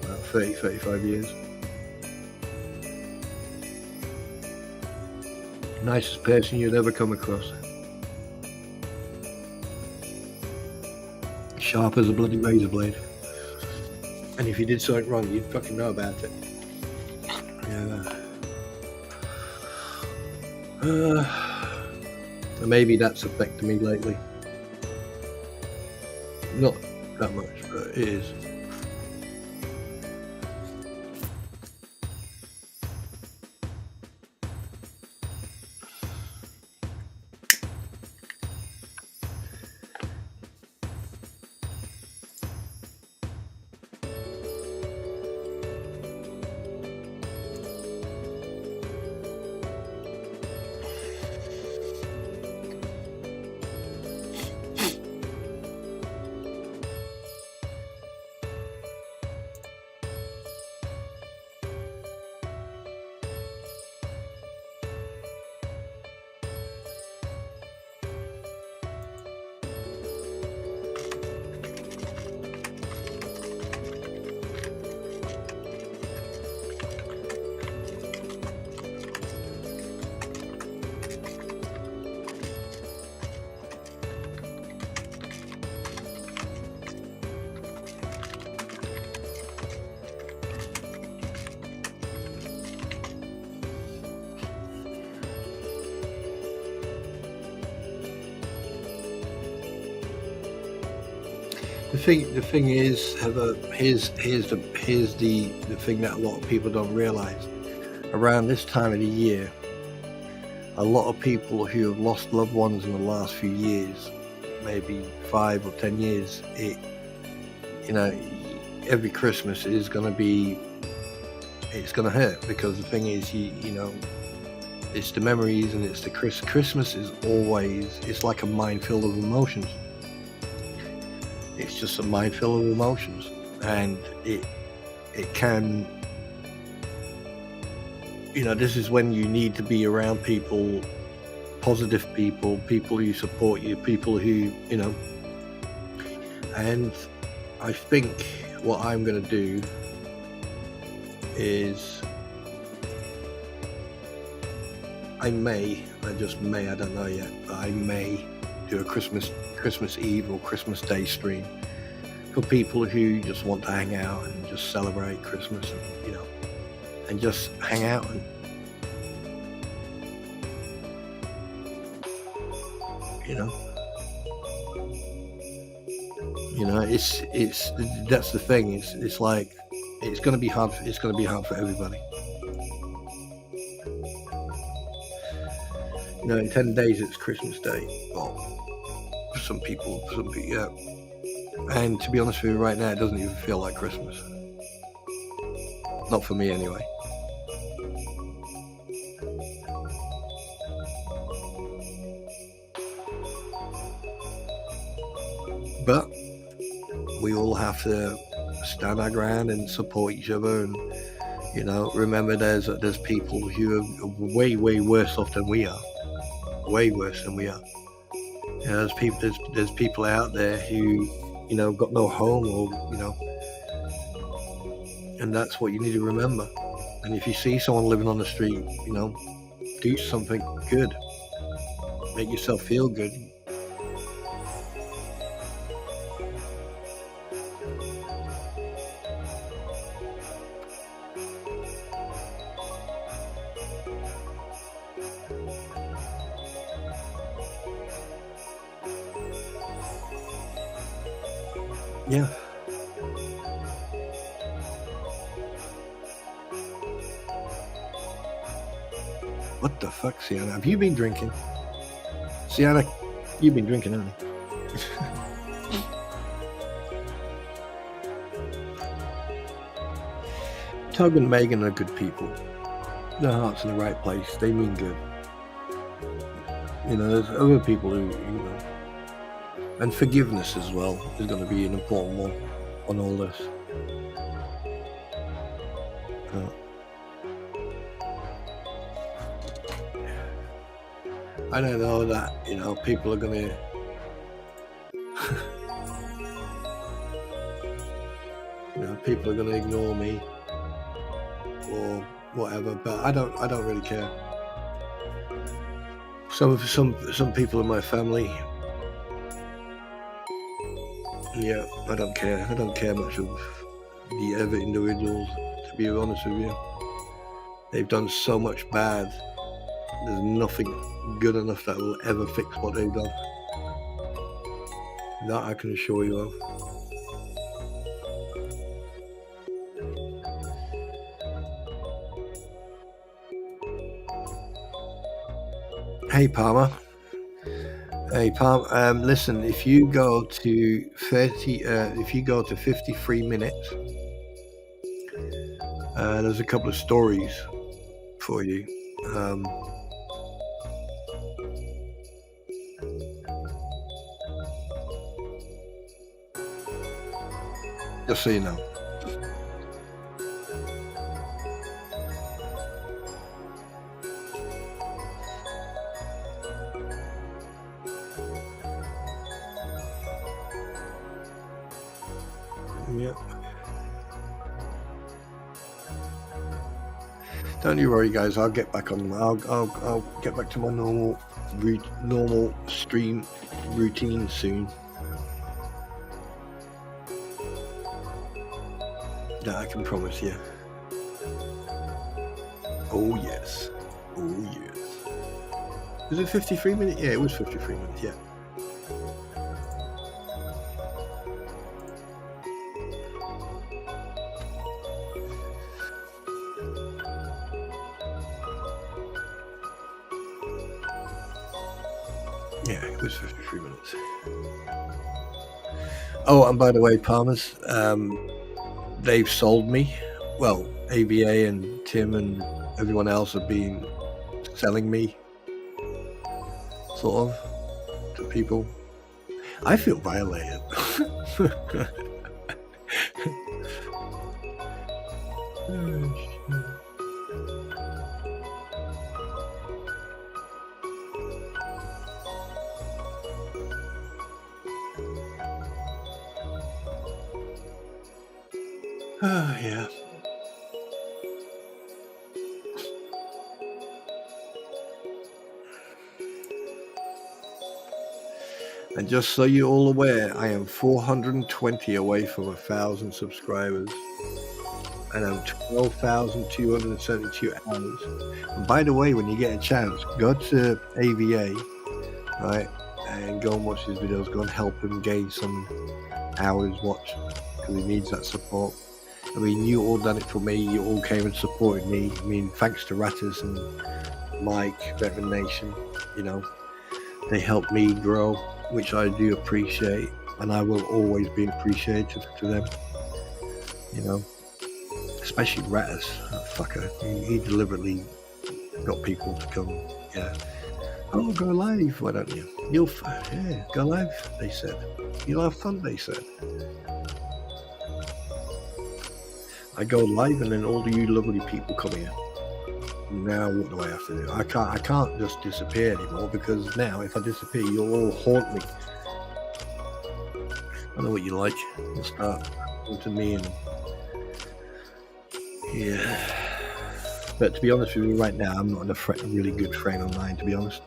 about 35 years. Nicest person you'd ever come across. Sharp as a bloody razor blade. And if you did something wrong, you'd fucking know about it. Yeah. Maybe that's affected me lately. Not that much, but it is. The thing is, Heather, here's the thing that a lot of people don't realise. Around this time of the year, a lot of people who have lost loved ones in the last few years, maybe 5 or 10 years, every Christmas is going to be, it's going to hurt, because the thing is, it's the memories, and it's the Christmas is always, it's like a minefield of emotions. It's just a minefield of emotions, and it can, this is when you need to be around people, positive people who support you, people who, and I think what I'm going to do is I don't know yet, but I may do a Christmas Eve or Christmas Day stream for people who just want to hang out and just celebrate Christmas, and and just hang out, and it's that's the thing. It's like it's going to be hard. It's going to be hard for everybody. In 10 days it's Christmas Day. Well, for some people, yeah. And to be honest with you, right now, it doesn't even feel like Christmas. Not for me, anyway. But we all have to stand our ground and support each other, and remember there's people who are way worse off than we are, way worse than we are. There's people out there who got no home, or and that's what you need to remember. And if you see someone living on the street, do something good, make yourself feel good. Yeah. What the fuck, Sienna? Have you been drinking? Sienna, you've been drinking, haven't you? Tug and Megan are good people. Their heart's in the right place. They mean good. There's other people who, and forgiveness as well is going to be an important one on all this. I don't know that, people are going to people are going to ignore me or whatever, but I don't really care. Some people in my family, yeah, I don't care. I don't care much of the other individuals, to be honest with you. They've done so much bad. There's nothing good enough that will ever fix what they've done. That I can assure you of. Hey Palmer. Listen, if you go to 53 minutes, there's a couple of stories for you. Just so you know. Yep. Don't you worry, guys. I'll get back on. I'll get back to my normal stream routine soon. That I can promise you. Oh yes. Oh yes. Was it 53 minutes? Yeah, it was 53 minutes. Yeah. Yeah, it was 53 minutes. Oh, and by the way, Palmers, they've sold me. Well, AVA and Tim and everyone else have been selling me, sort of, to people. I feel violated. Yeah. And just so you're all aware, I am 420 away from 1,000 subscribers. And I'm 12,272 hours. And by the way, when you get a chance, go to AVA, right, and go and watch his videos. Go and help him gain some hours watched, because he needs that support. I mean, you all done it for me. You all came and supported me. I mean, thanks to Rattus and Mike, Veteran Nation, they helped me grow, which I do appreciate. and I will always be appreciative to them. You know, especially Ratters, that fucker. He deliberately got people to come. Yeah. Oh, go live, why don't you? Yeah, go live, they said. You'll have fun, they said. I go live and then all of you lovely people come here. Now what do I have to do? I can't just disappear anymore, because now if I disappear, you'll all haunt me. I know what you like. You'll start haunting me, and yeah. But to be honest with you, right now, I'm not in a really good frame of mind, to be honest.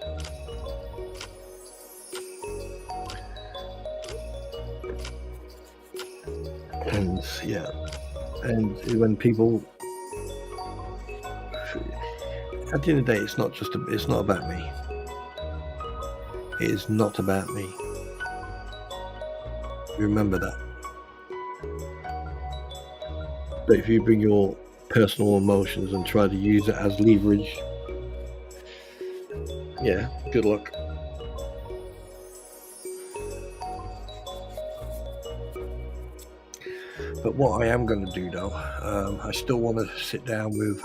And yeah, and when people, at the end of the day, it's not about me. It is not about me. Remember that. But if you bring your personal emotions and try to use it as leverage, yeah, good luck. But what I am going to do, though, I still want to sit down with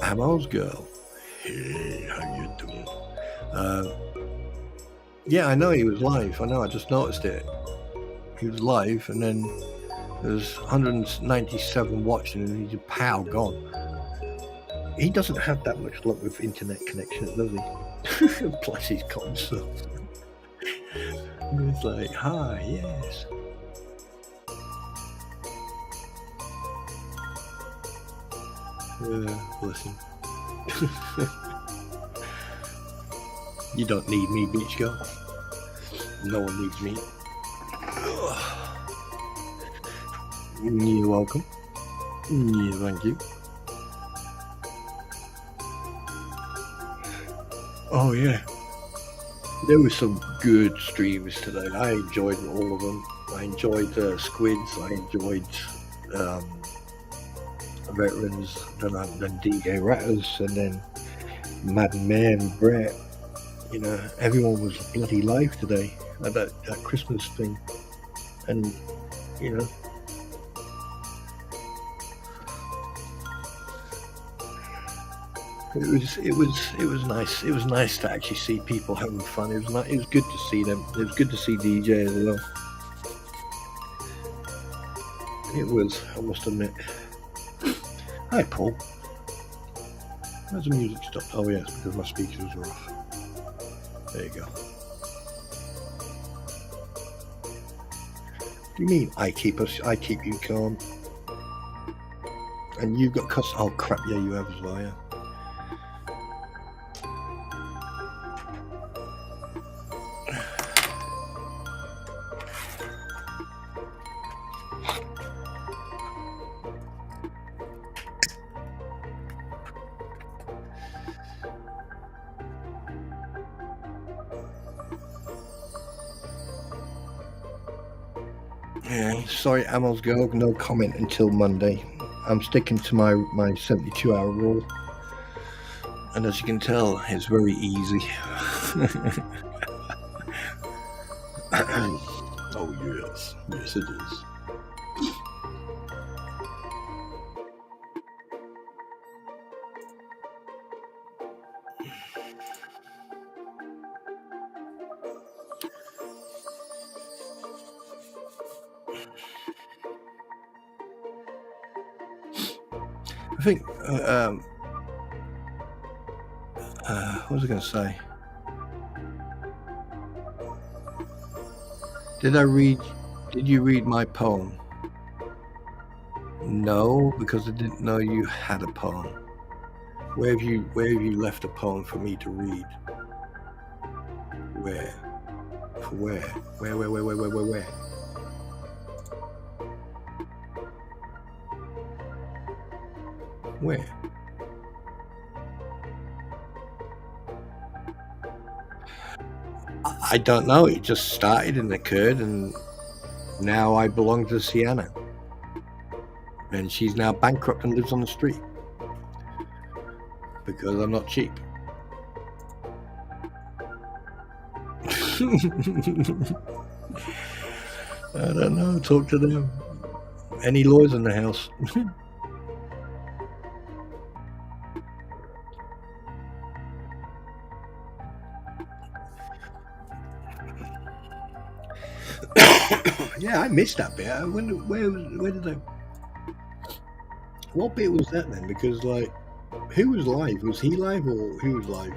Amo's girl. Hey, how you doing? Yeah, I know he was live. I know, I just noticed it. He was live, and then there's 197 watching, and he's pow, gone. He doesn't have that much luck with internet connection, does he? Plus his console. It's like, hi, yes. Listen. You don't need me, beach girl. No one needs me. You're welcome. Yeah, thank you. Oh yeah, there were some good streams today. I enjoyed all of them. I enjoyed Squids. I enjoyed Veterans. Then DJ Ratters, and then Madden Man, Brett. You know, everyone was bloody live today at that Christmas thing, and you know. It was nice. It was nice to actually see people having fun. It was good to see them. It was good to see DJ as well. It was, I must admit. Hi, Paul. Where's the music stopped? Oh yes, because my speakers were off. There you go. What do you mean I keep you calm? And you've got cuss. Oh crap! Yeah, you have as well. Yeah. Yeah, sorry, Amel's girl, no comment until Monday. I'm sticking to my 72-hour rule. And as you can tell, it's very easy. Oh, yes. Yes, it is. I think, what was I going to say? Did you read my poem? No, because I didn't know you had a poem. Where have you left a poem for me to read? Where? For where? Where? Where? I don't know. It just started and occurred, and now I belong to Sienna. And she's now bankrupt and lives on the street. Because I'm not cheap. I don't know. Talk to them. Any lawyers in the house? Yeah, I missed that bit. Where did I? What bit was that then? Because like, who was live? Was he live or who was live?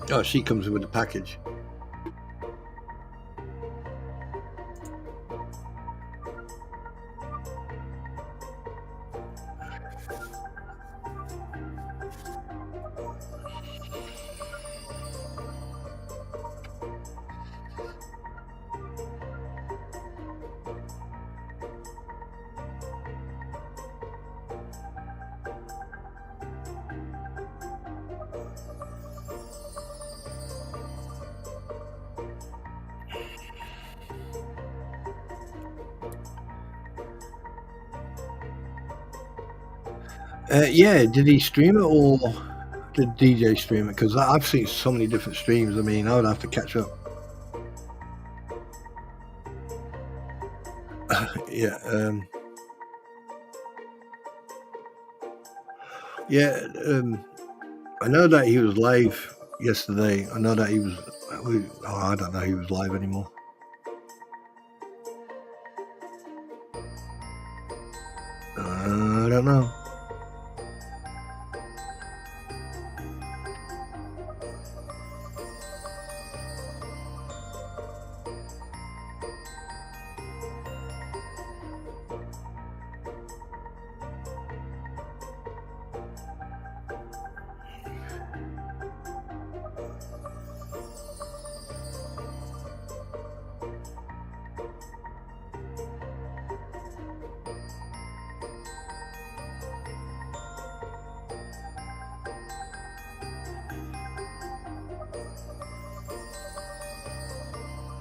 Oh, she comes in with the package. Yeah, did he stream it or did DJ stream it? Because I've seen so many different streams. I mean, I would have to catch up. Yeah, yeah. I know that he was live yesterday. I know that he was. I don't know. He was live anymore. I don't know.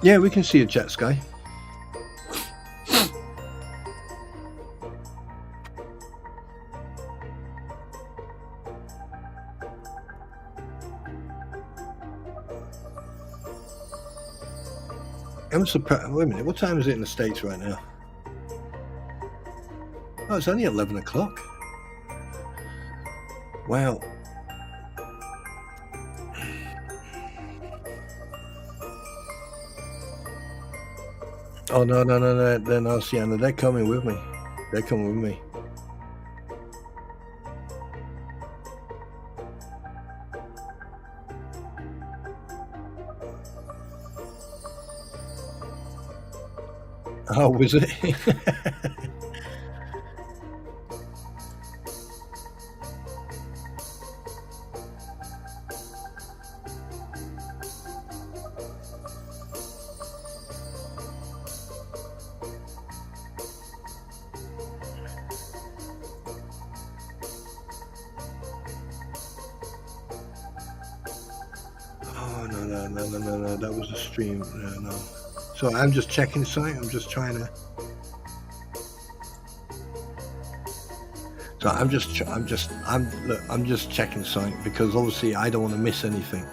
Yeah, we can see a chat, Sky. I'm surprised. Wait a minute. What time is it in the States right now? Oh, it's only 11 o'clock. Wow. Oh, no. They're not Sienna. They're coming with me. They're coming with me. Oh, was it? Oh, no. That was a stream. No. So I'm just checking site. I'm just trying to. So I'm just checking site because obviously I don't want to miss anything.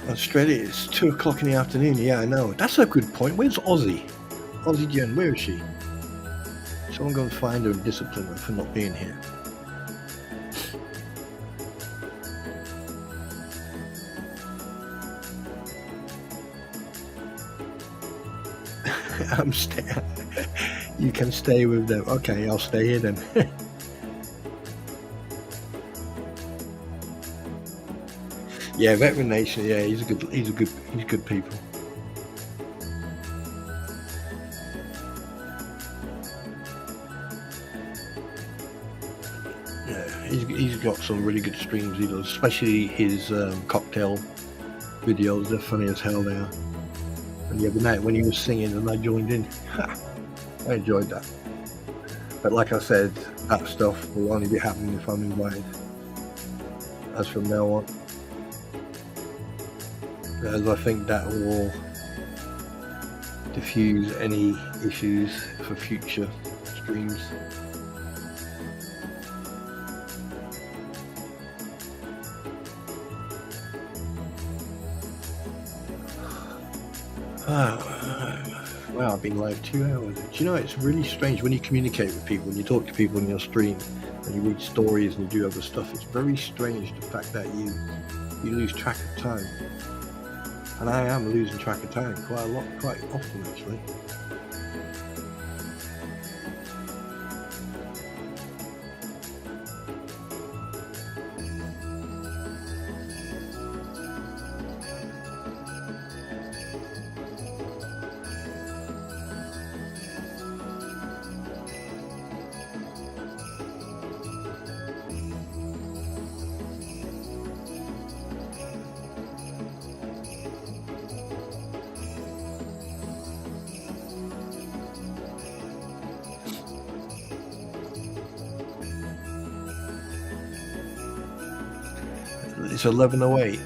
Australia, it's 2 o'clock in the afternoon. Yeah, I know. That's a good point. Where's Aussie? Aussie Jen, where is she? Someone go and find her and discipline her for not being here. I'm you can stay with them. Okay, I'll stay here then. Yeah, Veteran Nation. Yeah, he's good people. Yeah, he's got some really good streams. He does, especially his cocktail videos. They're funny as hell. They are. And the other night when he was singing and I joined in, I enjoyed that. But like I said, that stuff will only be happening if I'm invited. As from now on, as I think that will diffuse any issues for future streams. Wow, I've been live 2 hours. Do you know, it's really strange when you communicate with people, when you talk to people in your stream, and you read stories and you do other stuff. It's very strange, the fact that you lose track of time. And I am losing track of time quite often actually. It's 11:08.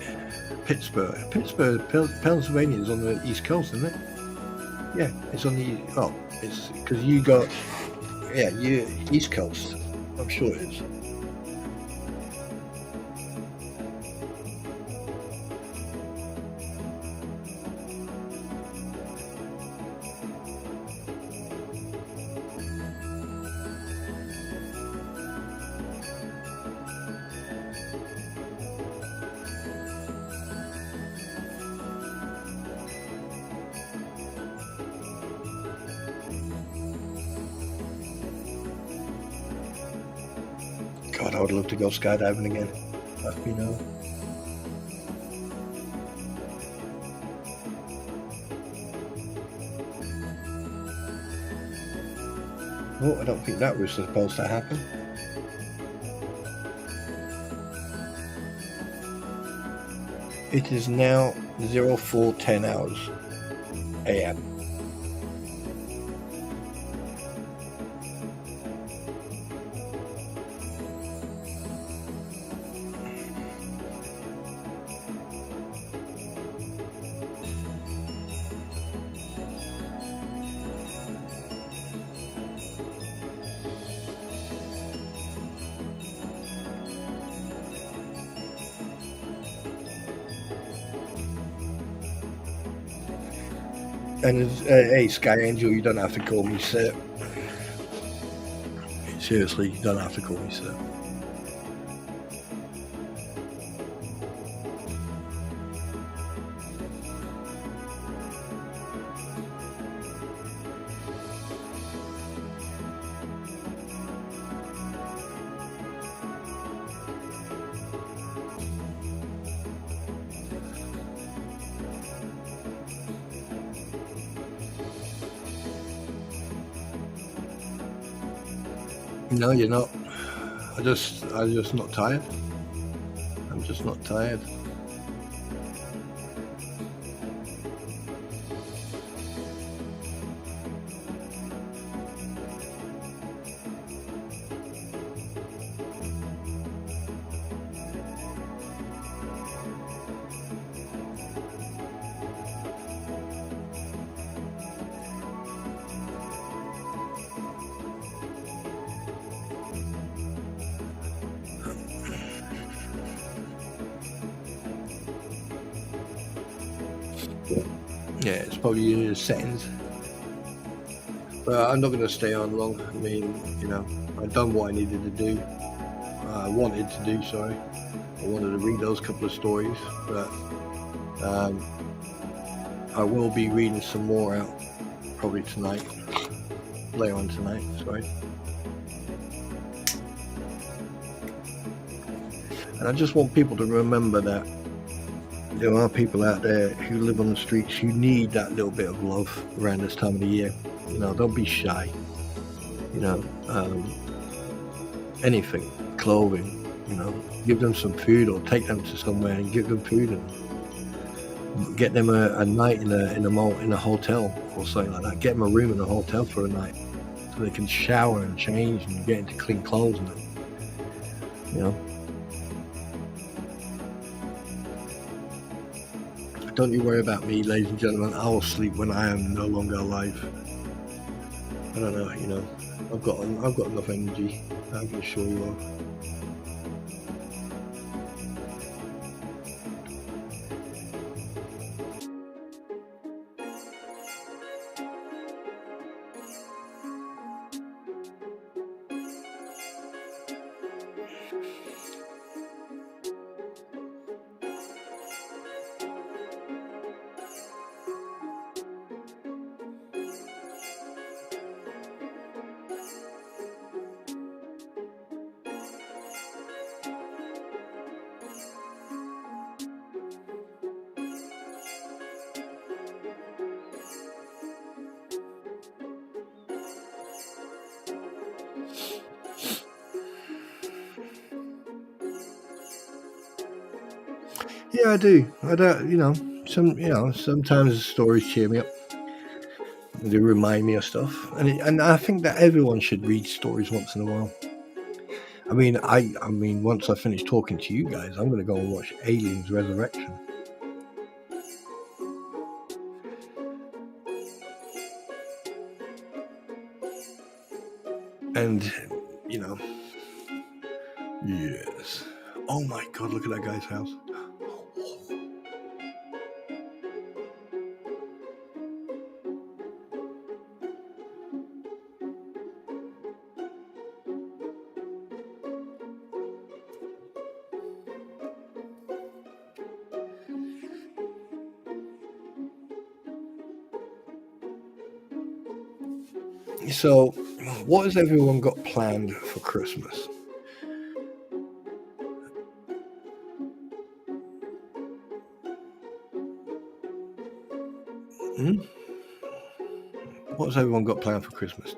Pittsburgh, Pennsylvania is on the East Coast, isn't it? Yeah, it's on the. Oh, it's because you got. Yeah, you East Coast. I'm sure it is. God, I would love to go skydiving again. You know. Oh, I don't think that was supposed to happen. It is now 04:10 hours AM. And hey, Sky Angel, you don't have to call me sir. Seriously, you don't have to call me sir. No, you're not. I'm just not tired. I'm just not tired. Yeah, it's probably in the settings. But I'm not going to stay on long. I mean, you know, I've done what I needed to do. I wanted to do, sorry. I wanted to read those couple of stories, but I will be reading some more out probably tonight, later on tonight, sorry. And I just want people to remember that there are people out there who live on the streets who need that little bit of love around this time of the year. Don't be shy. Anything, clothing, give them some food, or take them to somewhere and give them food, and get them a night in a hotel or something like that. Get them a room in a hotel for a night so they can shower and change and get into clean clothes and Don't you worry about me, ladies and gentlemen. I will sleep when I am no longer alive. I don't know, I've got enough energy, I can assure you of. Yeah, I do. I don't, sometimes the stories cheer me up. They remind me of stuff, and I think that everyone should read stories once in a while. I mean, once I finish talking to you guys, I'm going to go and watch Aliens Resurrection. And yes. Oh my God! Look at that guy's house. So, what has everyone got planned for Christmas? What has everyone got planned for Christmas?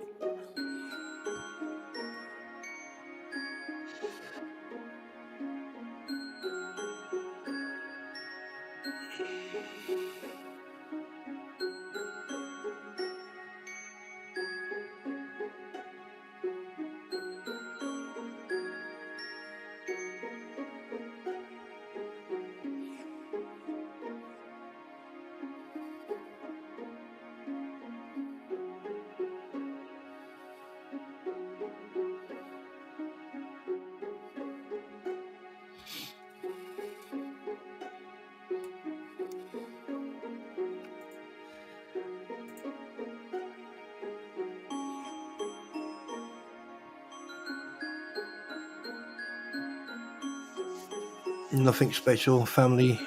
Nothing special. Family.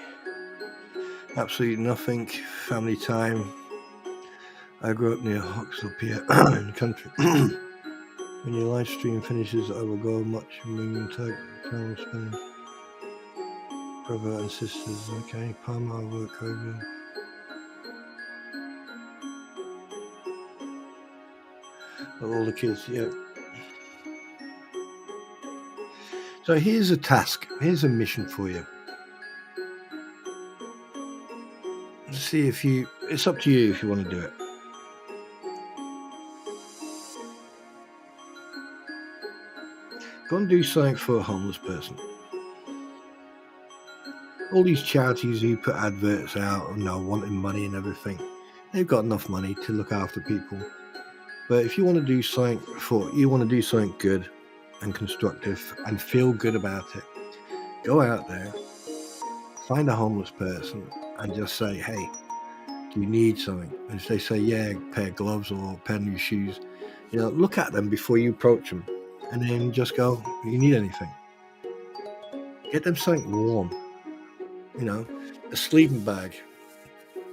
Absolutely nothing. Family time. I grew up near Hawks up here in the country. When your live stream finishes, I will go much moving time spend. Brother and sisters, okay. Palmer, I work over. All the kids, yeah. So here's a task. Here's a mission for you. See if it's up to you if you want to do it. Go and do something for a homeless person. All these charities who put adverts out and wanting money and everything, they've got enough money to look after people. But if you want to do something good and constructive and feel good about it, go out there, find a homeless person and just say, hey, do you need something? And if they say, yeah, a pair of gloves or a pair of new shoes, look at them before you approach them. And then just go, do you need anything? Get them something warm, a sleeping bag,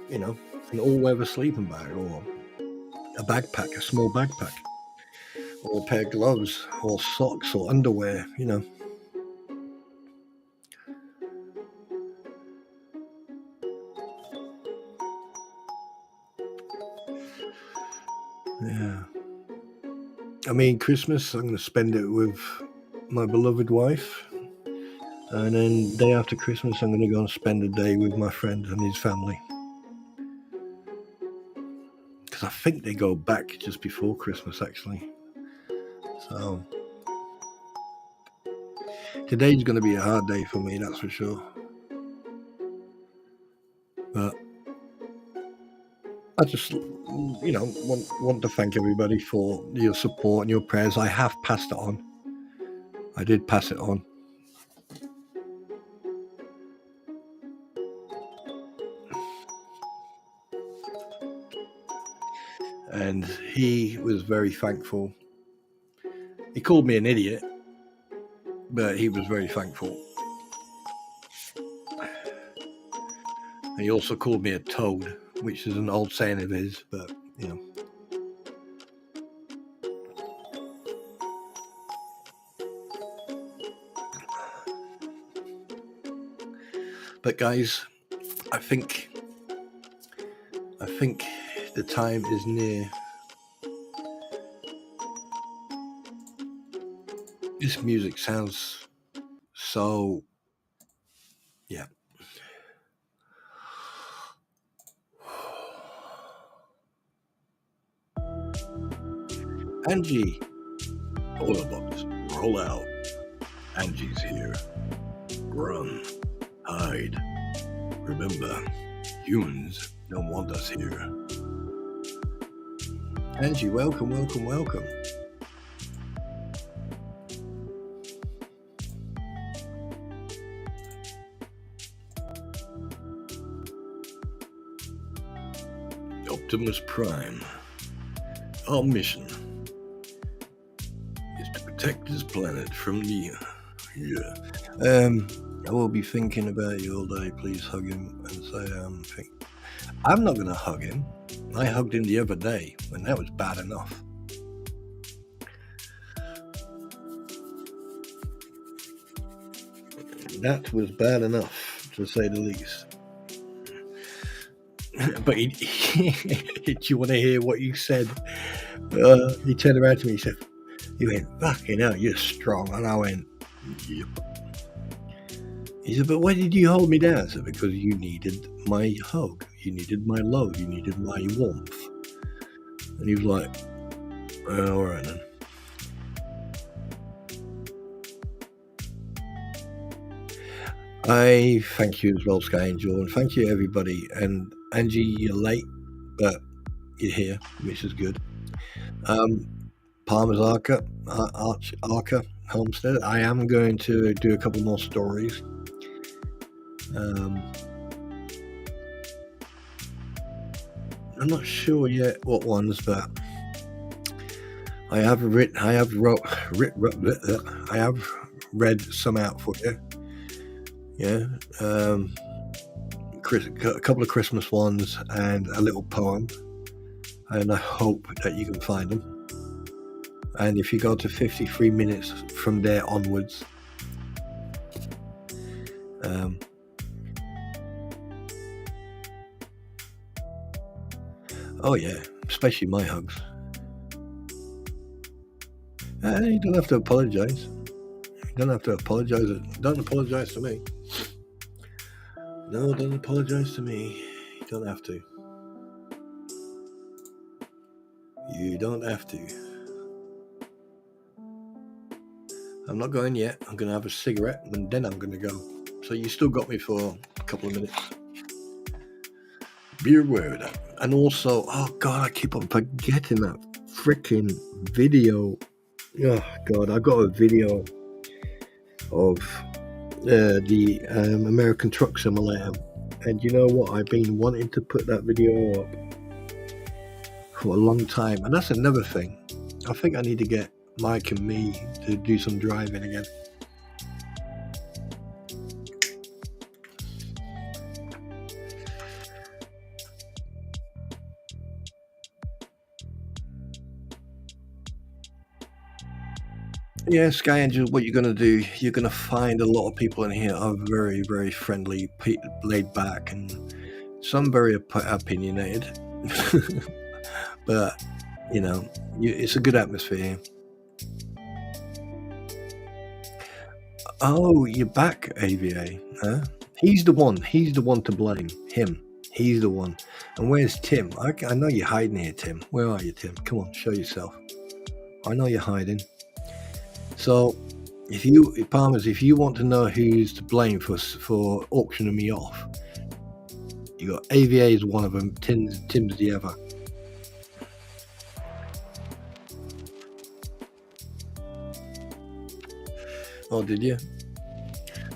an all-weather sleeping bag, or a backpack, a small backpack, or a pair of gloves, or socks, or underwear, you know. Yeah. I mean, Christmas, I'm going to spend it with my beloved wife. And then day after Christmas, I'm going to go and spend a day with my friend and his family. Because I think they go back just before Christmas, actually. So today's going to be a hard day for me, that's for sure. But I just, you know, want to thank everybody for your support and your prayers. I have passed it on. I did pass it on. And he was very thankful. He called me an idiot, but he was very thankful. And he also called me a toad, which is an old saying of his, but, you know. But guys, I think the time is near. This music sounds so, yeah. Angie, oil box, roll out. Angie's here. Run, hide. Remember, humans don't want us here. Angie, welcome, welcome, welcome. Optimus Prime. Our mission is to protect this planet from the... I will be thinking about you all day. Please hug him and say, I'm not going to hug him. I hugged him the other day, and that was bad enough. That was bad enough, to say the least. But do you want to hear what you said? He turned around to me, he went, fucking hell, you're strong. And I went, yep. He said, but why did you hold me down? I said, because you needed my hug. You needed my love. You needed my warmth. And he was like, all right then. I thank you as well, Sky Angel, and thank you everybody. And Angie, you're late, but you're here, which is good. Palmer's Arca, Homestead. I am going to do a couple more stories. I'm not sure yet what ones, but I have read some out for you. Yeah, a couple of Christmas ones and a little poem, and I hope that you can find them. And if you go to 53 minutes from there onwards, oh yeah, especially my hugs. You don't have to apologize. You don't have to apologize. Don't apologize to me. No, don't apologize to me. You don't have to. You don't have to. I'm not going yet. I'm going to have a cigarette and then I'm going to go. So you still got me for a couple of minutes. Be aware of that. And also, oh God, I keep on forgetting that freaking video. Oh God, I got a video of the American Truck Simulator. And you know what? I've been wanting to put that video up for a long time. And that's another thing. I think I need to get Mike and me to do some driving again. Yeah, Sky Angel, what you're going to do, you're going to find a lot of people in here are very, very friendly, laid back, and some very opinionated. But, you know, it's a good atmosphere. Oh, you're back, AVA, huh? He's the one. He's the one to blame. Him. He's the one. And where's Tim? I know you're hiding here, Tim. Where are you, Tim? Come on, show yourself. I know you're hiding. So, Palmers, if you want to know who's to blame for auctioning me off, you got AVA is one of them. Tim's the other. Oh, did you?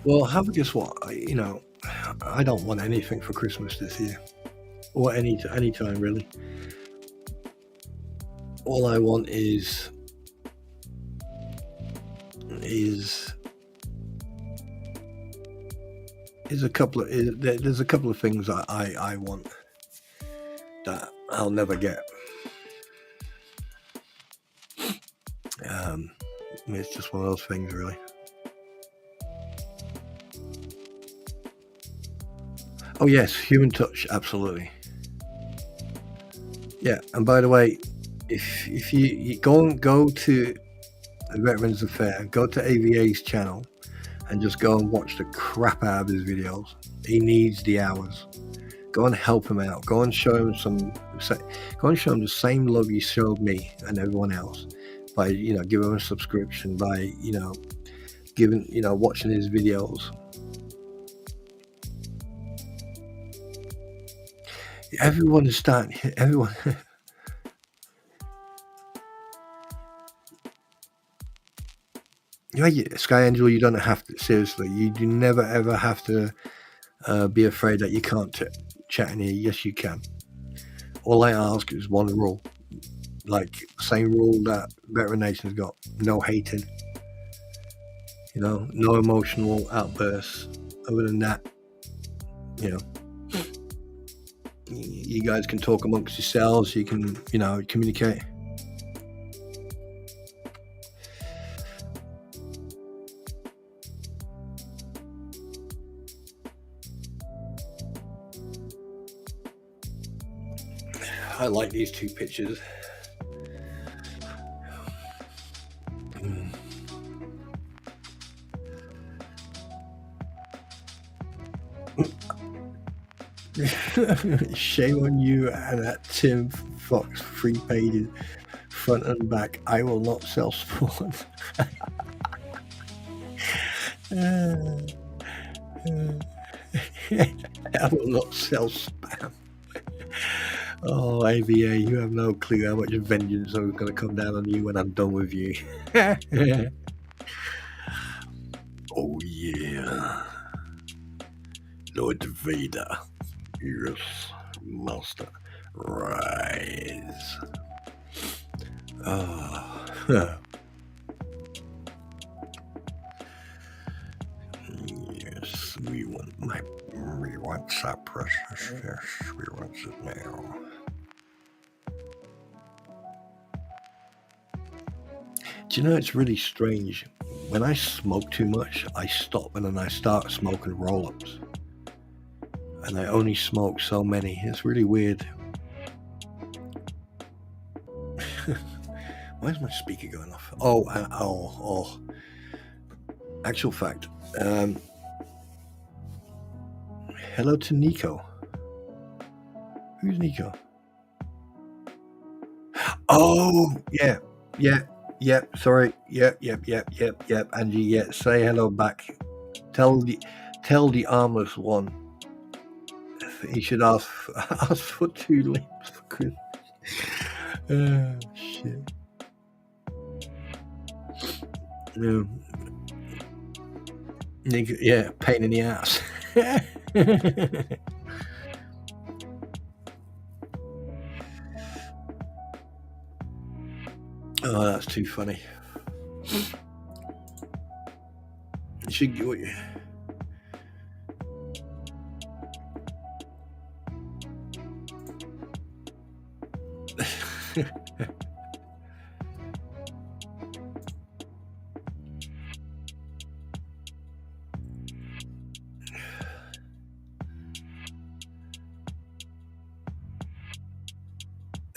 Well, have a guess what? I don't want anything for Christmas this year, or any time really. All I want is there's a couple of things I want that I'll never get. It's just one of those things, really. Oh yes, human touch, absolutely. Yeah, and by the way, if you go to the Veterans Affair, go to AVA's channel, and just go and watch the crap out of his videos. He needs the hours. Go and help him out. Go and show him the same love you showed me and everyone else by giving him a subscription, by watching his videos. Everyone is starting. Everyone. Sky Angel, you don't have to. Seriously, you do never ever have to be afraid that you can't chat in here. Yes, you can. All I ask is one rule, like same rule that Veteran Nation's got: no hating. No emotional outbursts. Other than that, you guys can talk amongst yourselves. You can, communicate. I like these two pictures. Shame on you and that Tim Fox 3 pages front and back. I will not sell spawn. I will not sell spam. Oh, AVA, you have no clue how much vengeance is going to come down on you when I'm done with you. Oh yeah, Lord Vader. Yes, Master. Rise. Oh. Yes, we want our precious. Yes, we want it now. Do you know, it's really strange. When I smoke too much, I stop and then I start smoking roll-ups. And I only smoke so many. It's really weird. Why is my speaker going off? Oh. Actual fact. Hello to Nico. Who's Nico? Oh, yeah. Sorry. Yep. Angie, yeah. Say hello back. Tell the armless one. He should ask for 2 lips for Christmas. Oh, shit. No. Yeah, pain in the ass. Oh, that's too funny. You should.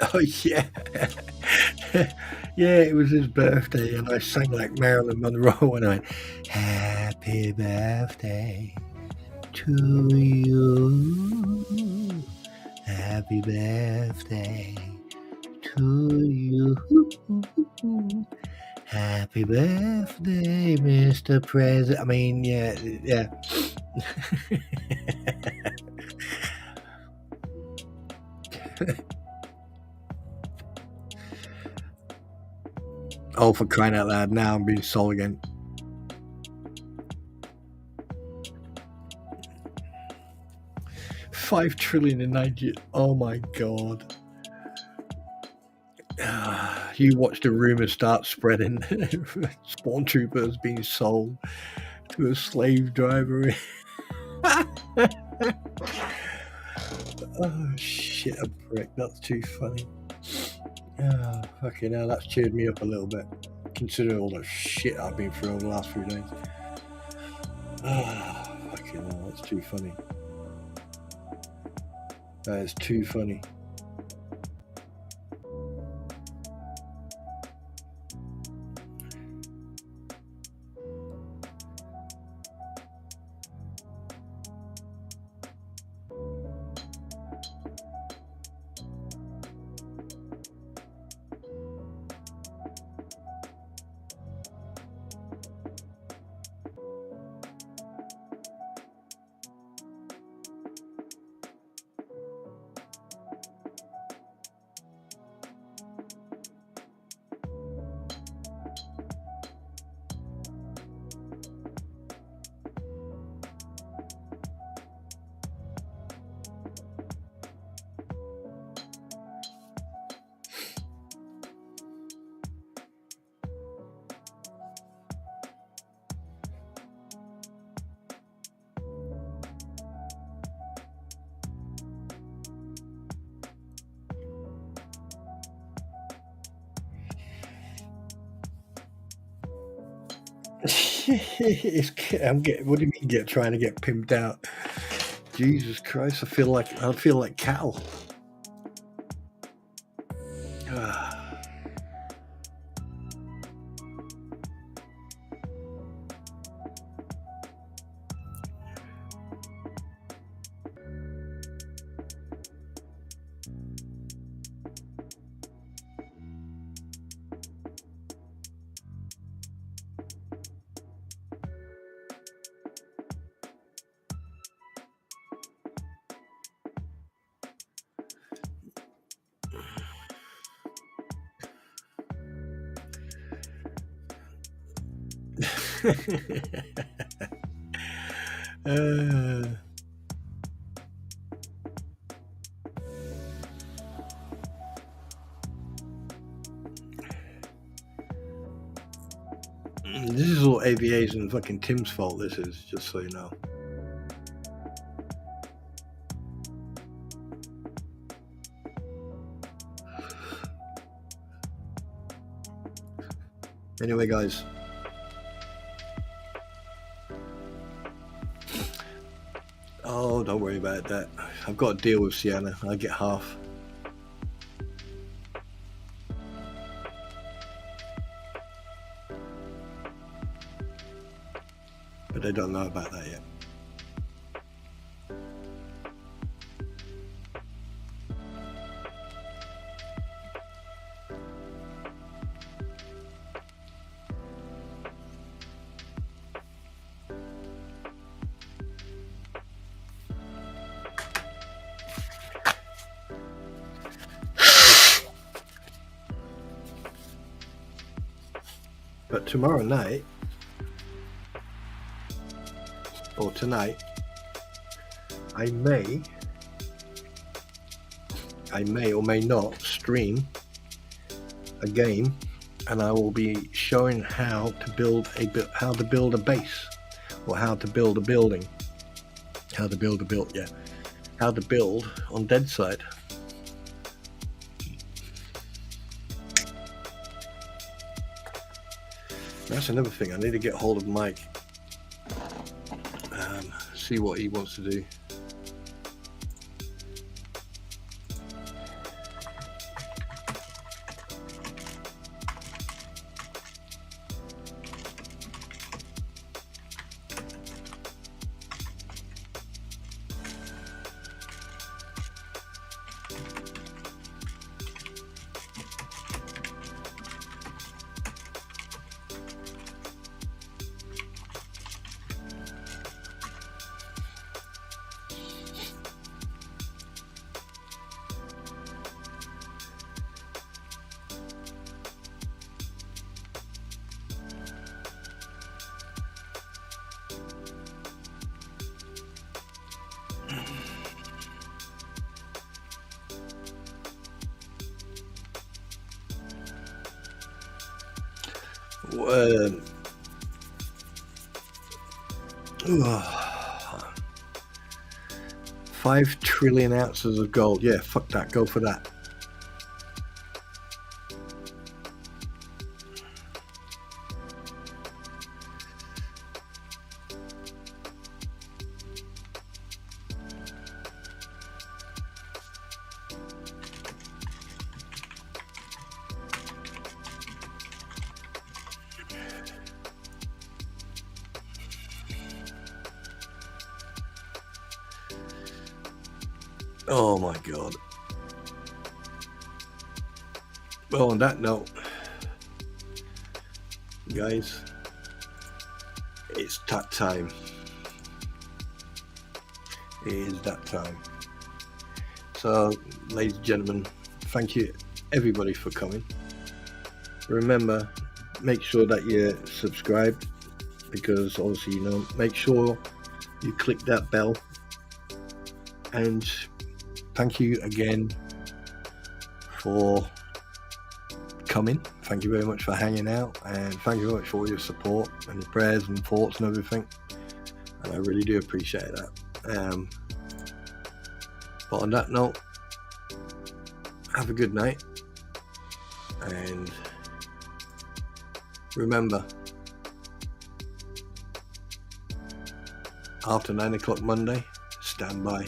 Oh yeah. Yeah, it was his birthday and I sang like Marilyn Monroe when I went, happy birthday to you. Happy birthday to you. Happy birthday, Mr. President. I mean, yeah. Oh, for crying out loud, now I'm being sold again. $5 trillion in Nigeria. Oh my God. You watch the rumors start spreading. Spawn troopers being sold to a slave driver. Oh shit, a prick. That's too funny. Oh, fucking hell, that's cheered me up a little bit, considering all the shit I've been through over the last few days. Ah, fucking hell, that's too funny. That is too funny. What do you mean trying to get pimped out? Jesus Christ, I feel like cattle. This is all AVA's and fucking Tim's fault, this is, just so you know. Anyway, guys. Oh, don't worry about that. I've got to deal with Sienna. I get half. But they don't know about that yet. But tomorrow night, or tonight, I may or may not stream a game, and I will be showing how to build a base, or how to build a building, how to build on Deadside. That's another thing. I need to get hold of Mike, see what he wants to do. Um, 5 trillion ounces of gold. Yeah, fuck that. Go for that. Oh my god. Well, on that note, guys, it's that time. It is that time. So, ladies and gentlemen, thank you everybody for coming. Remember, make sure that you're subscribed, because obviously, you know, make sure you click that bell. And thank you again for coming. Thank you very much for hanging out, and thank you very much for all your support and your prayers and thoughts and everything, and I really do appreciate that. But on that note, have a good night, and remember, after 9 o'clock Monday, stand by.